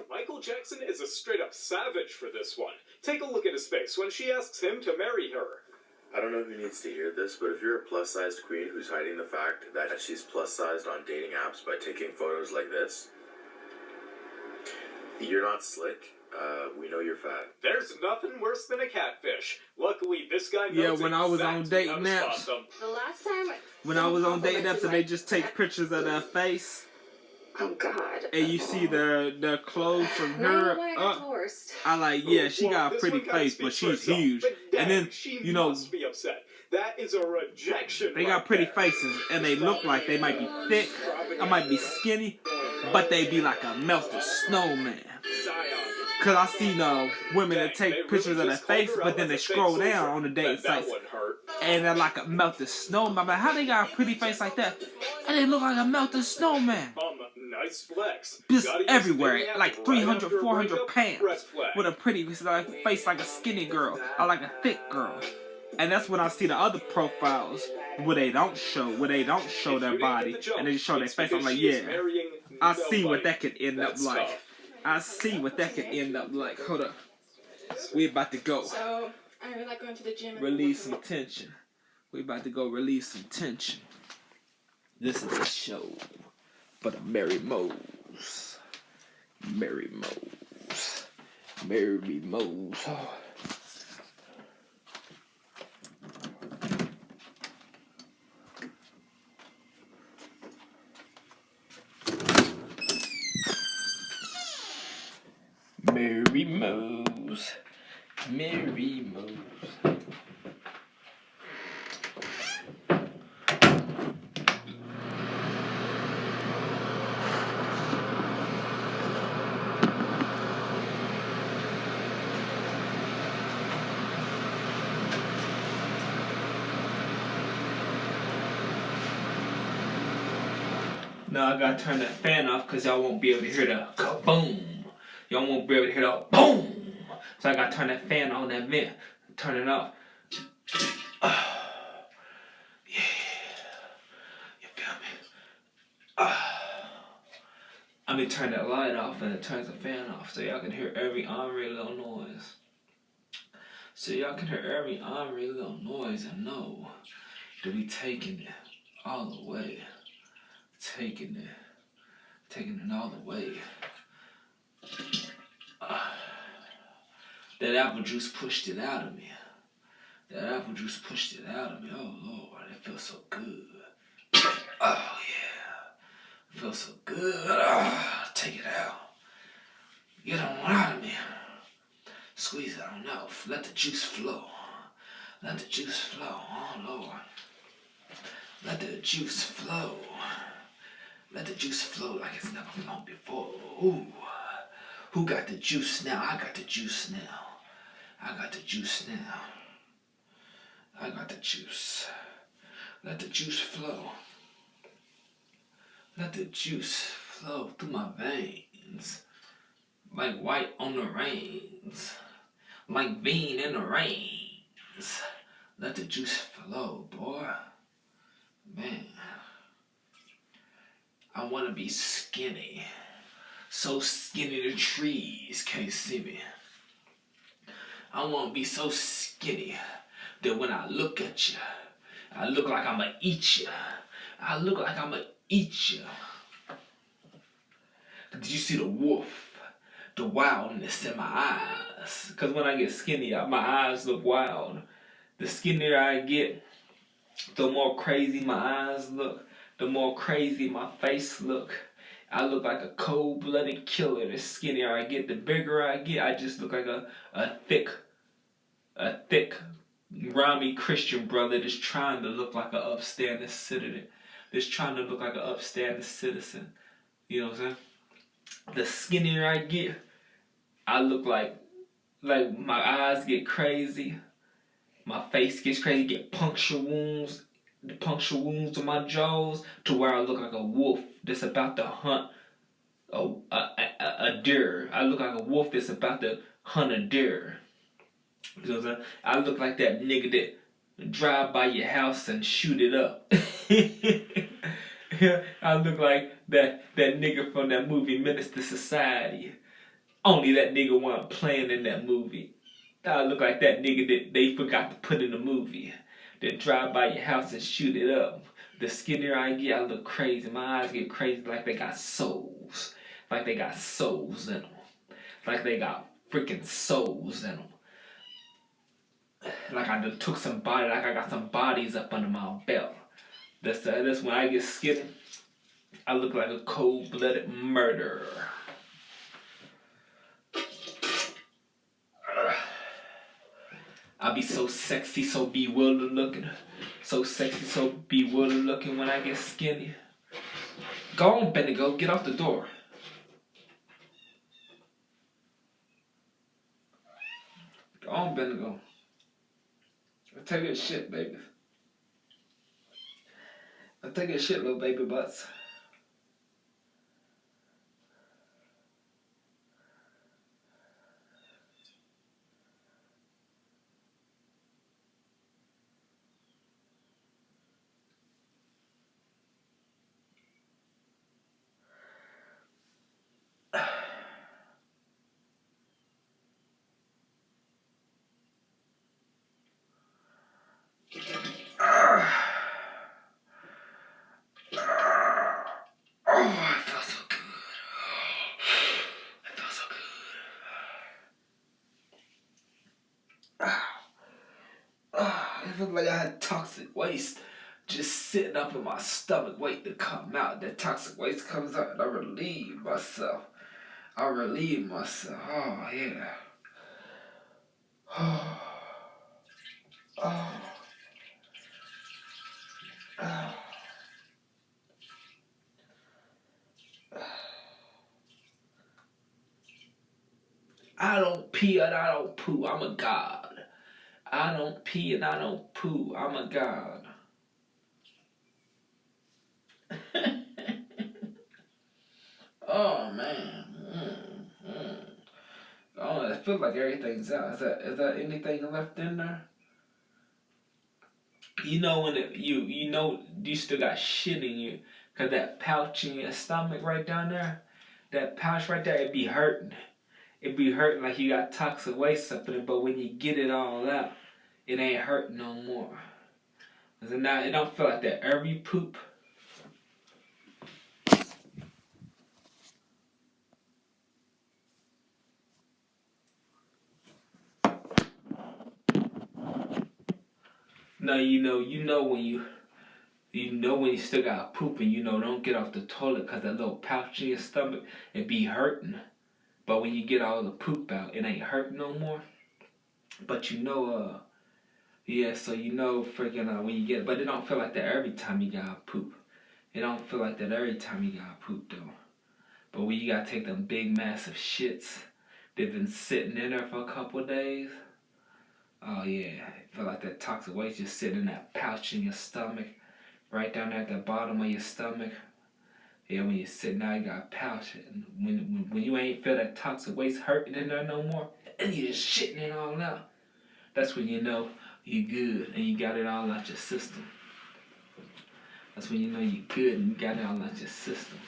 Michael Jackson is a straight-up savage for this one. Take a look at his face when she asks him to marry her. I don't know who needs to hear this, but if you're a plus-sized queen who's hiding the fact that she's plus-sized on dating apps by taking photos like this, you're not slick. We know you're fat. There's nothing worse than a catfish. Luckily, this guy knows Yeah, when I was on exactly dating how to apps. spot them. The last time. When I was on dating apps and they just take pictures of their face. Oh god. And you see the clothes from No, her when I got up. divorced. I like, yeah, she Well, got a this pretty one kinda face, but speaks for she's itself. huge. But And then, she you know, must be upset. That is a rejection. they right got pretty there. faces, and they look like they might be thick, I might be skinny, but they be like a melted snowman. Cause I see women that take pictures of their face, but then they scroll down on the dating sites, and they're like a melted snowman. I'm like, how they got a pretty face like that, and they look like a melted snowman? Nice flex. Just Gotta use everywhere, dating app like right 300, after a 400 breakup, pounds, red flag. with a pretty face like a skinny girl, or like a thick girl. And that's when I see the other profiles where they don't show their body, and they just show their face. I'm like, yeah, I see what that could end up like. I see what that could end up like. Hold up. We about to go. So, I really like going to the gym. Release some tension. We about to go release some tension. This is a show for the Mary Moes. Mary Moes. Mary Moes. Oh. Mary Mary moves. Mary moves. Now I gotta turn that fan off because y'all won't be able to hear the kaboom. Y'all won't be able to hear the boom. So I gotta turn that fan on that vent. Turn it off. Yeah. You feel me? I'm gonna turn that light off and it turns the fan off so y'all can hear every ornery little noise. So y'all can hear every ornery little noise and know that we taking it all the way. Taking it all the way. That apple juice pushed it out of me. That apple juice pushed it out of me. Oh Lord, it feels so good. Oh yeah, it feels so good. Take it out. Get on out of me. Squeeze it on out. Let the juice flow. Let the juice flow. Oh Lord. Let the juice flow. Let the juice flow like it's never flown before. Ooh. Who got the juice now? I got the juice now. I got the juice now. I got the juice. Let the juice flow. Let the juice flow through my veins. Like white on the reins. Like bean in the rains. Let the juice flow, boy. Man. I want to be skinny. So skinny the trees can't see me. I want to be so skinny that when I look at you, I look like I'm going to eat you. I look like I'm going to eat you. Did you see the wolf? The wildness in my eyes. Because when I get skinny, my eyes look wild. The skinnier I get, the more crazy my eyes look. The more crazy my face look. I look like a cold-blooded killer. The skinnier I get, the bigger I get. I just look like a thick, rhymey Christian brother that's trying to look like an upstanding citizen. That's trying to look like an upstanding citizen. You know what I'm saying? The skinnier I get, I look like my eyes get crazy. My face gets crazy, get puncture wounds. The puncture wounds on my jaws to where I look like a wolf that's about to hunt a deer. I look like a wolf that's about to hunt a deer. You know what I'm saying? I look like that nigga that drive by your house and shoot it up. I look like that nigga from that movie Minister Society. Only that nigga wasn't playing in that movie. I look like that nigga that they forgot to put in the movie. That drive by your house and shoot it up. The skinnier I get, I look crazy. My eyes get crazy like they got souls. Like they got souls in them. Like they got freaking souls in them. Like I just took some body, like I got some bodies up under my belt. That's when I get skinny. I look like a cold-blooded murderer. I be so sexy, so bewildered looking. So sexy, so bewildered looking when I get skinny. Go on, Bendigo, get off the door. Go on, Bendigo. Take a shit, baby. Take a shit, little baby butts. It looked like I had toxic waste just sitting up in my stomach waiting to come out. That toxic waste comes out and I relieve myself. I relieve myself. Oh, yeah. I don't pee and I don't poo. I'm a god. I don't pee and I don't poo. I'm a god. Oh man. Oh, it feels like everything's out. Is that anything left in there? You know when you know you still got shit in you, cause that pouch in your stomach right down there, that pouch right there, it be hurting. It be hurting like you got toxic waste up in it, but when you get it all out, it ain't hurting no more. Cause now it don't feel like that every poop. No, you know when you still got poop and don't get off the toilet cause that little pouch in your stomach, it be hurting. But when you get all the poop out, it ain't hurting no more. But so freaking when you get it, but it don't feel like that every time you gotta poop. It don't feel like that every time you gotta poop though. But when you gotta take them big massive shits, they've been sitting in there for a couple of days. Oh yeah, it feel like that toxic waste just sitting in that pouch in your stomach, right down there at the bottom of your stomach. Yeah, when you're sitting there, you got a pouch, and when you ain't feel that toxic waste hurting in there no more, and you just shitting it all out, that's when you know you good and you got it all out your system. That's when you know you good and you got it all out your system.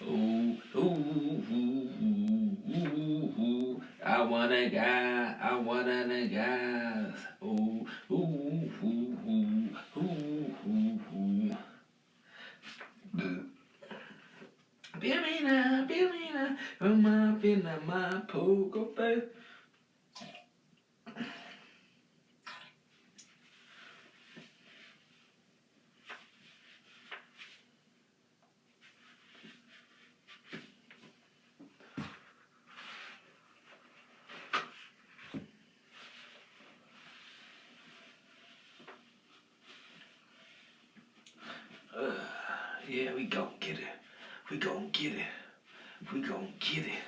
Ooh, ooh, ooh, ooh, ooh, ooh. I want a guy, I want a guys. Ooh, ooh, ooh, ooh, ooh, ooh, ooh. Bienvenida, my poker face. Yeah, we gon' get it. We gon' get it. We gon' get it.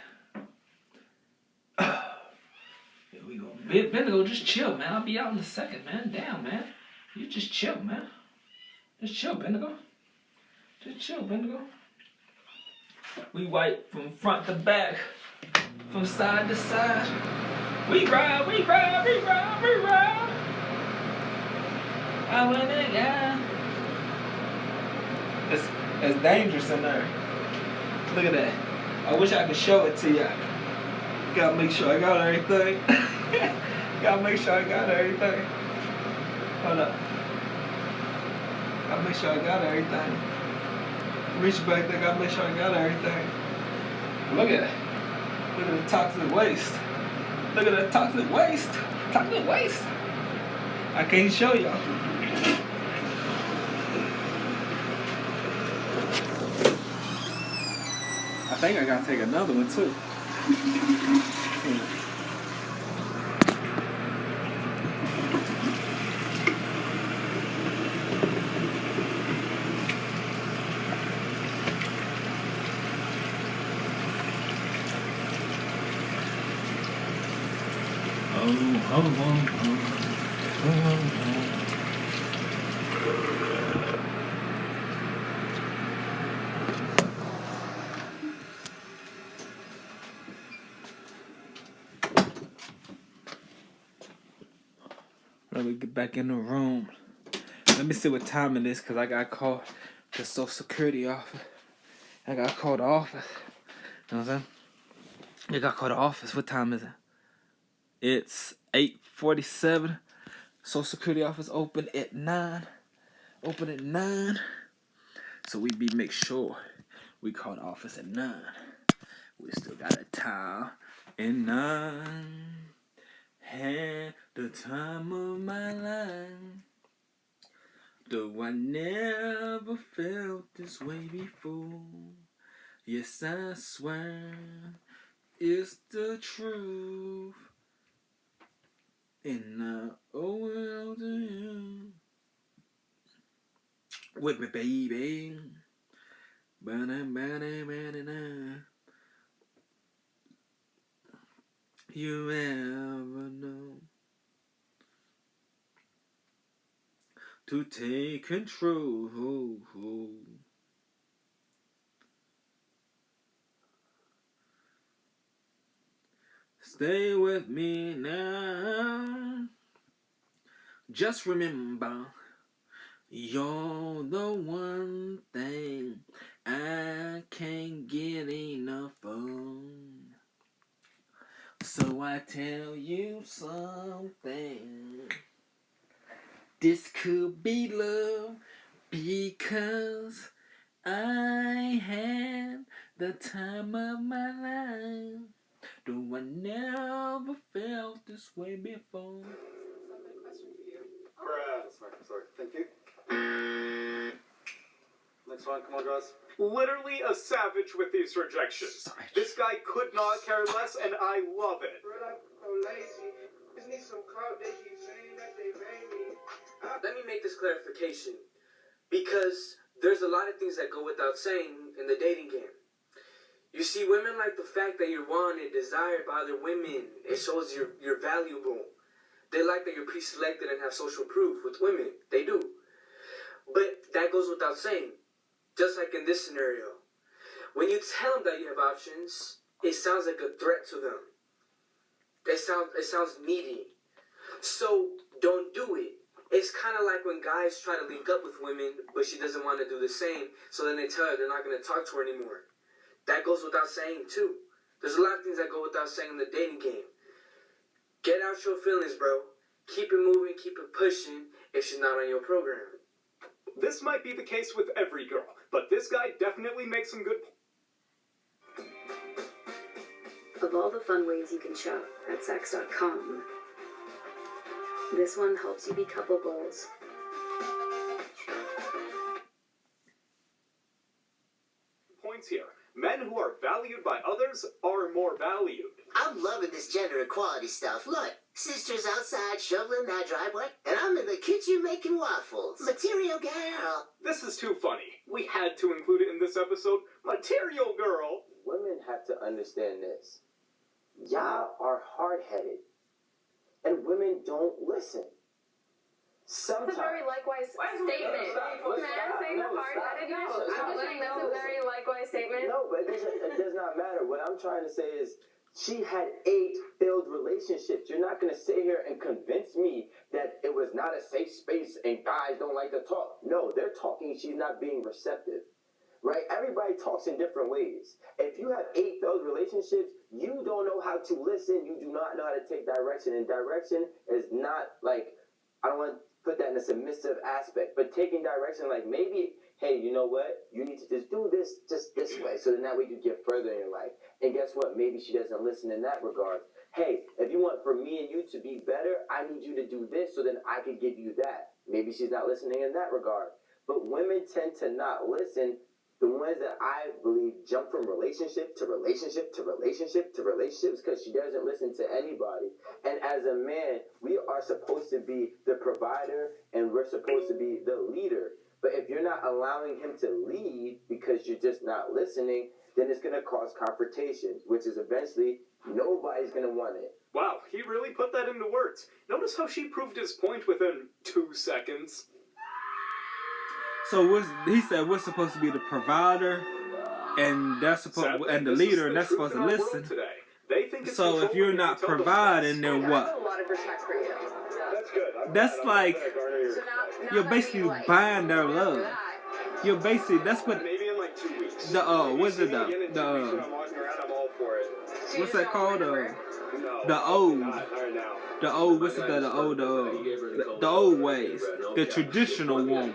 Yeah, we gon' Bendigo, just chill, man. I'll be out in a second, man. Damn, man. You just chill, man. Just chill, Bendigo. Just chill, Bendigo. We wipe from front to back, from side to side. We ride, we ride, we ride, we ride. I want a guy. It's dangerous in there. Look at that. I wish I could show it to you. Gotta make sure I got everything. Gotta make sure I got everything. Hold up. Gotta make sure I got everything. Reach back there, gotta make sure I got everything. Look at it. Look at the toxic waste. Look at the toxic waste. Toxic waste. I can't show y'all. I think I gotta take another one too. Let me get back in the room. Let me see what time it is, because I got called the Social Security office. I got called the office. You know what I'm saying? I got called the office. What time is it? It's 8:47. Social Security office open at 9. Open at 9. So we make sure we call the office at 9. We still got a time at 9. Had the time of my life. Though I never felt this way before. Yes, I swear is the truth. And I owe it all to you. With me, baby. Ba-da-ba-da-ba-da-da. You ever know to take control. Stay with me now. Just remember, you're the one thing I can't get enough of. So I tell you something. This could be love because I had the time of my life. Though I never felt this way before. Sorry. Thank you. Next one, come on, guys. Literally a savage with these rejections. This guy could not care less, and I love it. Let me make this clarification, because there's a lot of things that go without saying in the dating game. You see, women like the fact that you're wanted, desired by other women. It shows you're valuable. They like that you're pre-selected and have social proof with women. They do. But that goes without saying. Just like in this scenario. When you tell them that you have options, it sounds like a threat to them. It sounds needy. So don't do it. It's kind of like when guys try to link up with women, but she doesn't want to do the same, so then they tell her they're not going to talk to her anymore. That goes without saying, too. There's a lot of things that go without saying in the dating game. Get out your feelings, bro. Keep it moving, keep it pushing if she's not on your program. This might be the case with every girl, but this guy definitely makes some good Of all the fun ways you can shop at Saks.com, this one helps you be couple goals. points here. Men who are valued by others are more valued. I'm loving this gender equality stuff. Look, sister's outside shoveling that driveway, and I'm in the kitchen making waffles. Material girl. This is too funny. We had to include it in this episode. Material girl. Women have to understand this. Y'all are hard-headed, and women don't listen. Sometimes. That's a very likewise statement. Man saying the hard-headedness. I'm just saying that's a very likewise statement. No, but it does not matter. What I'm trying to say is she had 8 failed relationships. You're not going to sit here and convince me that it was not a safe space and guys don't like to talk. No, they're talking. She's not being receptive. Right? Everybody talks in different ways. If you have 8 failed relationships, you don't know how to listen. You do not know how to take direction. And direction is not like, I don't want to put that in a submissive aspect, but taking direction like maybe, hey, you know what? You need to just do this just this way so then that way you get further in your life. And guess what? Maybe she doesn't listen in that regard. Hey, if you want for me and you to be better, I need you to do this so then I could give you that. Maybe she's not listening in that regard. But women tend to not listen. The ones that I believe jump from relationship to relationship to relationship to relationships because she doesn't listen to anybody. And as a man, we are supposed to be the provider and we're supposed to be the leader. But if you're not allowing him to lead because you're just not listening, then it's going to cause confrontation, which is eventually nobody's going to want it. Wow, he really put that into words. Notice how she proved his point within 2 seconds. So he said we're supposed to be the provider, and that's supposed and the leader, and that's supposed to listen. So if you're not providing, then what? I have a lot of respect for you. That's good. That's like you're basically buying their love. You're basically that's what maybe in like 2 weeks. what's it what's that called the old ways, the traditional woman,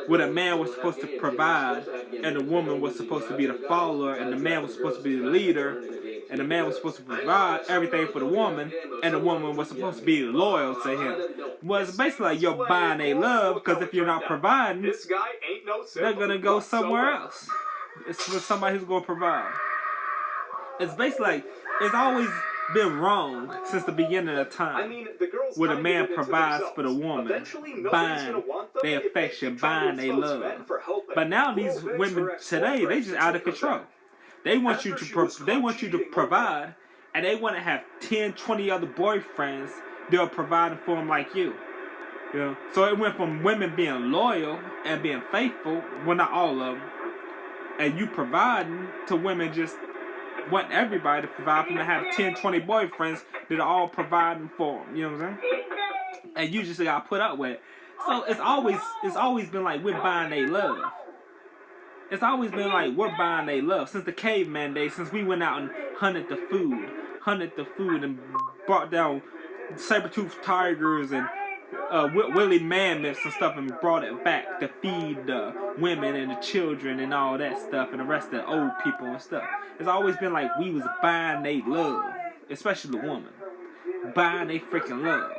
where the man was supposed to provide and the woman was supposed to be the follower and the man was supposed to be the leader and the man was supposed to provide everything for the woman and the woman was supposed to be loyal to him. Well, it's basically like you're buying a love because if you're not providing, they're going to go somewhere else. It's for somebody who's going to provide. It's basically like, it's always been wrong since the beginning of time. I mean, the girls where the kinda man give it to provides themselves. for the woman, Eventually, nobody's buying gonna want them their if they affection, keep trying buying to their expose love. men for helping. But now these Little bitch women or today, they just out of control. They want you to provide, and they want to have 10, 20 other boyfriends they're providing for them like you. You know? So it went from women being loyal and being faithful, well, not all of them, and you providing, to women just want everybody to provide for them, to have 10, 20 boyfriends that are all providing for them. You know what I'm saying? And you just got put up with it. So it's always been like we're buying their love. It's always been like we're buying their love since the caveman days, since we went out and hunted the food and brought down saber-toothed tigers and woolly mammoths and stuff, and brought it back to feed the women and the children and all that stuff and the rest of the old people and stuff. It's always been like we was buying their love, especially the woman, buying their freaking love.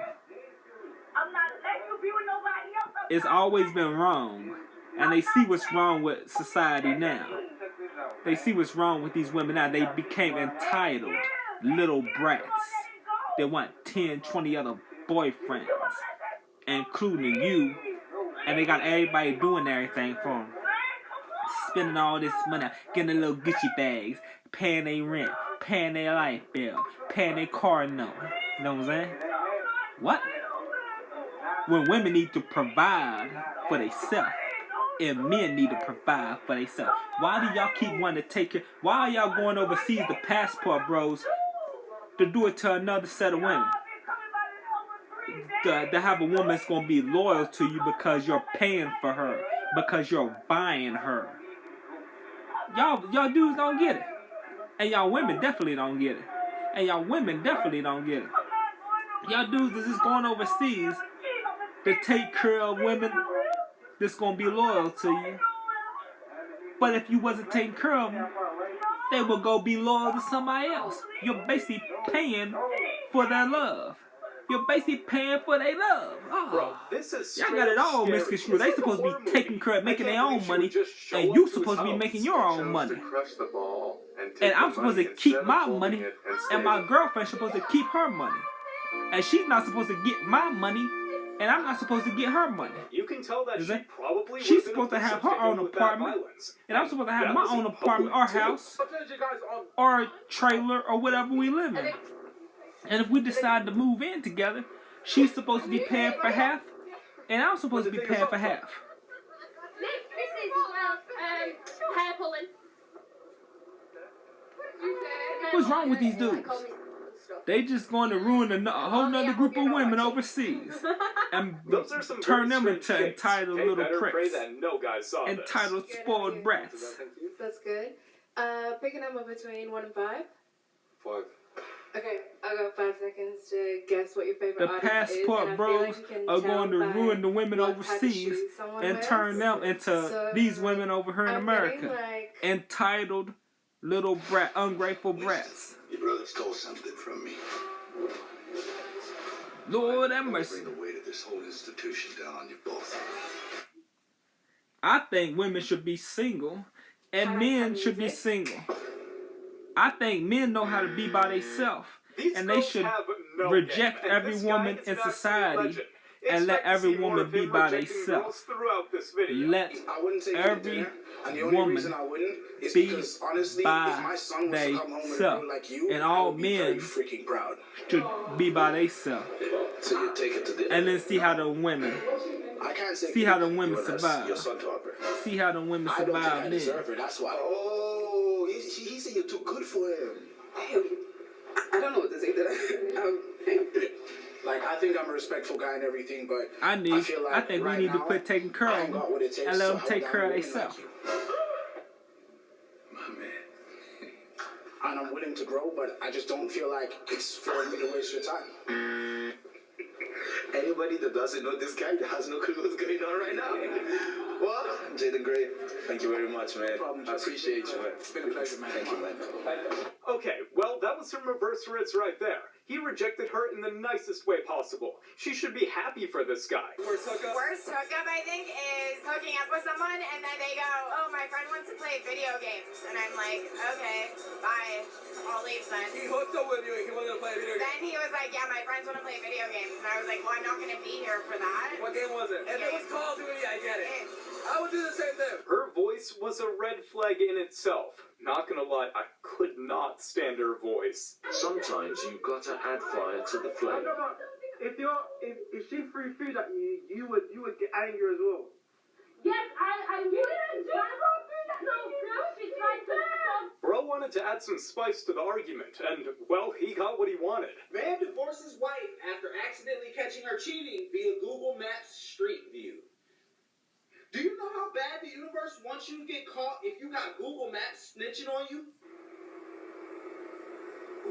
It's always been wrong, and they see what's wrong with society now. They see what's wrong with these women now. They became entitled little brats. They want 10, 20 other boyfriends, including you, and they got everybody doing everything for them. Spending all this money, getting their little Gucci bags, paying their rent, paying their light bill, paying their car note. You know what I'm saying? What? When women need to provide for themselves, and men need to provide for themselves. Why do y'all keep wanting to take care? Why are y'all going overseas, the passport bros, to do it to another set of women? To have a woman that's going to be loyal to you because you're paying for her, because you're buying her. Y'all dudes don't get it. And y'all women definitely don't get it. And y'all women definitely don't get it. Y'all dudes is just going overseas to take care of women that's going to be loyal to you. But if you wasn't taking care of them, they would go be loyal to somebody else. You're basically paying for their love. You're basically paying for their love. Oh, Bro, this is y'all got it all misconstrued. They supposed to be taking care of making their own money, and you supposed to be making your own money. And I'm supposed to keep my money, and my girlfriend's supposed to keep her money. And she's not supposed to get my money, and I'm not supposed to get her money. You can tell that she probably she's supposed to have her own apartment, and I'm supposed to have my own apartment or house or trailer or whatever we live in. And if we decide to move in together, she's supposed to be paying for half, and I'm supposed to be paying for half. This is hair pulling. What's wrong with these dudes? They just going to ruin a whole nother group of women overseas and turn them into entitled little pricks, entitled spoiled brats. That's good. Pick a number between 1 and 5. 5. Okay, I got 5 seconds to guess what your favorite The artist is. passport bros are going to ruin the women overseas and turn them into these women over here in America. Entitled little brat, ungrateful brats. Your brother stole something from me. Lord have mercy. Bring the weight of this whole institution down on you both. I think women should be single and men should be single. I think men know how to be by themselves, and they should reject every woman in society and let every woman be by themselves. Let every woman be by themselves, and all men should be by themselves. And then see how the women survive. See how the women survive then. That's why. Oh, he said you're too good for him. I don't know what to say to that. Like, I think I'm a respectful guy and everything, but I feel like I think we need to quit taking care of them and let them take care of themselves. And I'm willing to grow, but I just don't feel like it's for me to waste your time. Anybody that doesn't know this guy that has no clue what's going on right now. Well, Jaden Gray, thank you very much, man. I appreciate you, man. It's been a pleasure, man. Thank you, man. Okay, well, that was some reverse Ritz right there. He rejected her in the nicest way possible. She should be happy for this guy. Worst hookup, I think, is hooking up with someone and then they go, oh, my friend wants to play video games. And I'm like, okay, bye. I'll leave then. He hooked up with you and he wanted to play video games. Then he was like, yeah, my friends want to play video games. And I was like, well, I'm not going to be here for that. What game was it? If it was Call of Duty, I get it. I would do the same thing. Her voice was a red flag in itself. Not gonna lie, I could not stand her voice. Sometimes you've got to add fire to the flame. If she threw food at you, you would get angry as well. Yes, I would. No, she tried to stop. Bro wanted to add some spice to the argument, and, well, he got what he wanted. Man divorced his wife after accidentally catching her cheating via Google Maps Street View. Do you know how bad the universe wants you to get caught if you got Google Maps snitching on you?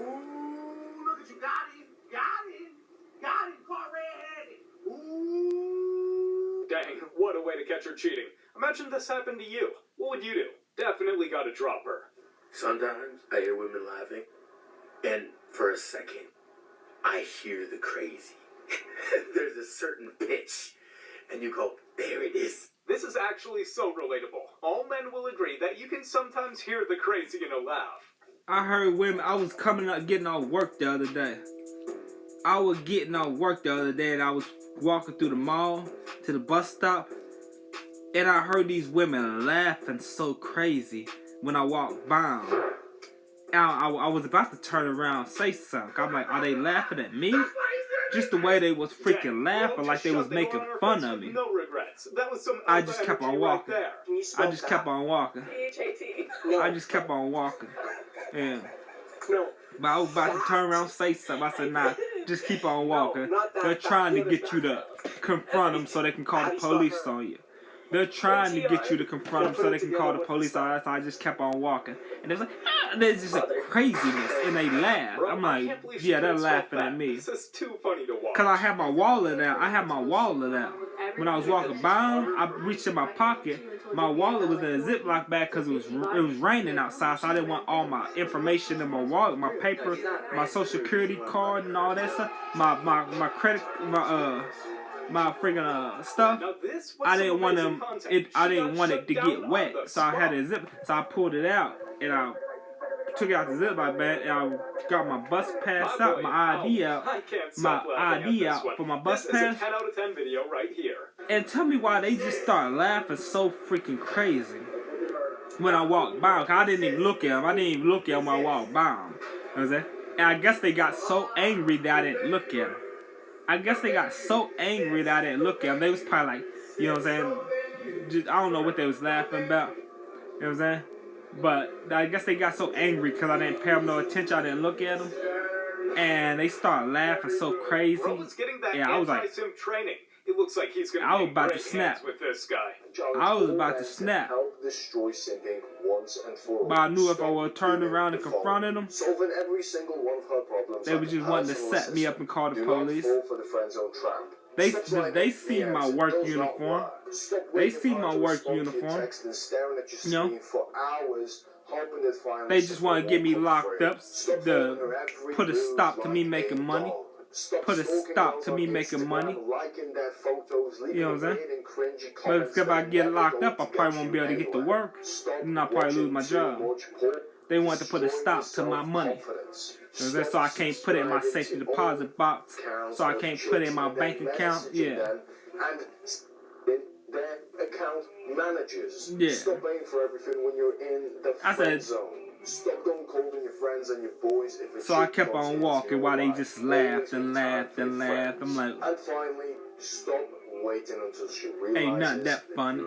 Ooh, look at you. Got him, caught red-handed. Ooh. Dang, what a way to catch her cheating. Imagine this happened to you. What would you do? Definitely gotta drop her. Sometimes I hear women laughing, and for a second, I hear the crazy. There's a certain pitch, and you go, there it is. This is actually so relatable. All men will agree that you can sometimes hear the crazy in a laugh. I heard women. I was coming up getting off work the other day. I was getting off work the other day, and I was walking through the mall to the bus stop, and I heard these women laughing so crazy when I walked by them. And I was about to turn around and say something. I'm like, are they laughing at me? Just the way they was freaking laughing, like they was making fun of me. No regrets. That was some I just kept on walking. I just kept on walking. No. I just kept on walking. Yeah. No. But I was about to turn around and say something. I said, nah, just keep on walking. They're trying to get you to confront them so they can call the police on you. They're trying to get you to confront them so they can call the police on us. So I just kept on walking. And it was like, there's just a craziness. And they laugh. I'm like, yeah, they're laughing at me. This is too funny to watch. Because I had my wallet out. When I was walking by them, I reached in my pocket. My wallet was in a Ziploc bag because it was raining outside. So I didn't want all my information in my wallet, my paper, my social security card and all that stuff. My credit, my friggin' stuff. I didn't want them. I didn't want it to get wet, so I had a zip. So I pulled it out and I took it out the Ziploc bag and I got my bus pass out, my ID out, for my bus pass. This is a 10 out of 10 video right here. And tell me why they just start laughing so freaking crazy when I walked by them. Cause I didn't even look at them. I didn't even look at them when I walked by them. You know what I'm saying? And I guess they got so angry that I didn't look at them. I guess they got so angry that I didn't look at them. They was probably like, you know what I'm saying? Just, I don't know what they was laughing about. You know what I'm saying? But I guess they got so angry because I didn't pay them no attention. I didn't look at them. And they started laughing so crazy. Yeah, I was like, training. It looks like he's I was about to snap. With this guy. I was about to snap. Help destroy sinking once and for all. But I knew if I would turn around and confronted them, solving every single one of her problems, they would just want to set me up and call the police. For the friend zone trap. They see my work uniform. They see my work uniform. You know, they just want to get me locked up to put a stop to me making money. Put a stop to me making money. You know what I'm saying? But if I get locked up, I probably won't be able to get to work. And I'll probably lose my job. They want to put a stop to my money. You know what I'm saying? So I can't put it in my safety deposit box. So I can't put it in my bank account. Yeah. And their account managers. Yeah. Stop paying for everything when you're in the friend zone. Stop going calling your friends and your boys if it's so I kept on walking while they just laughed and laughed and laughed. I'm like, and finally, stop waiting until she realizes ain't nothing that funny.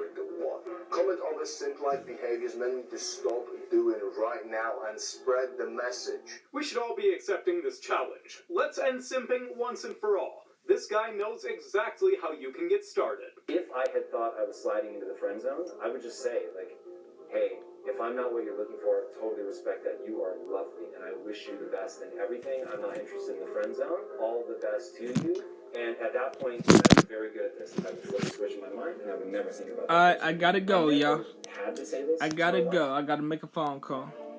Comment other simp-like behaviors men need to stop doing right now and spread the message. We should all be accepting this challenge. Let's end simping once and for all. This guy knows exactly how you can get started. If I had thought I was sliding into the friend zone, I would just say, like, hey, if I'm not what you're looking for, totally respect that you are lovely, and I wish you the best in everything. I'm not interested in the friend zone. All the best to you. And at that point, I'm very good at this. I would flip the switch in my mind, and I would never think about that. I gotta go, y'all. Had to say this. I gotta go. I gotta make a phone call.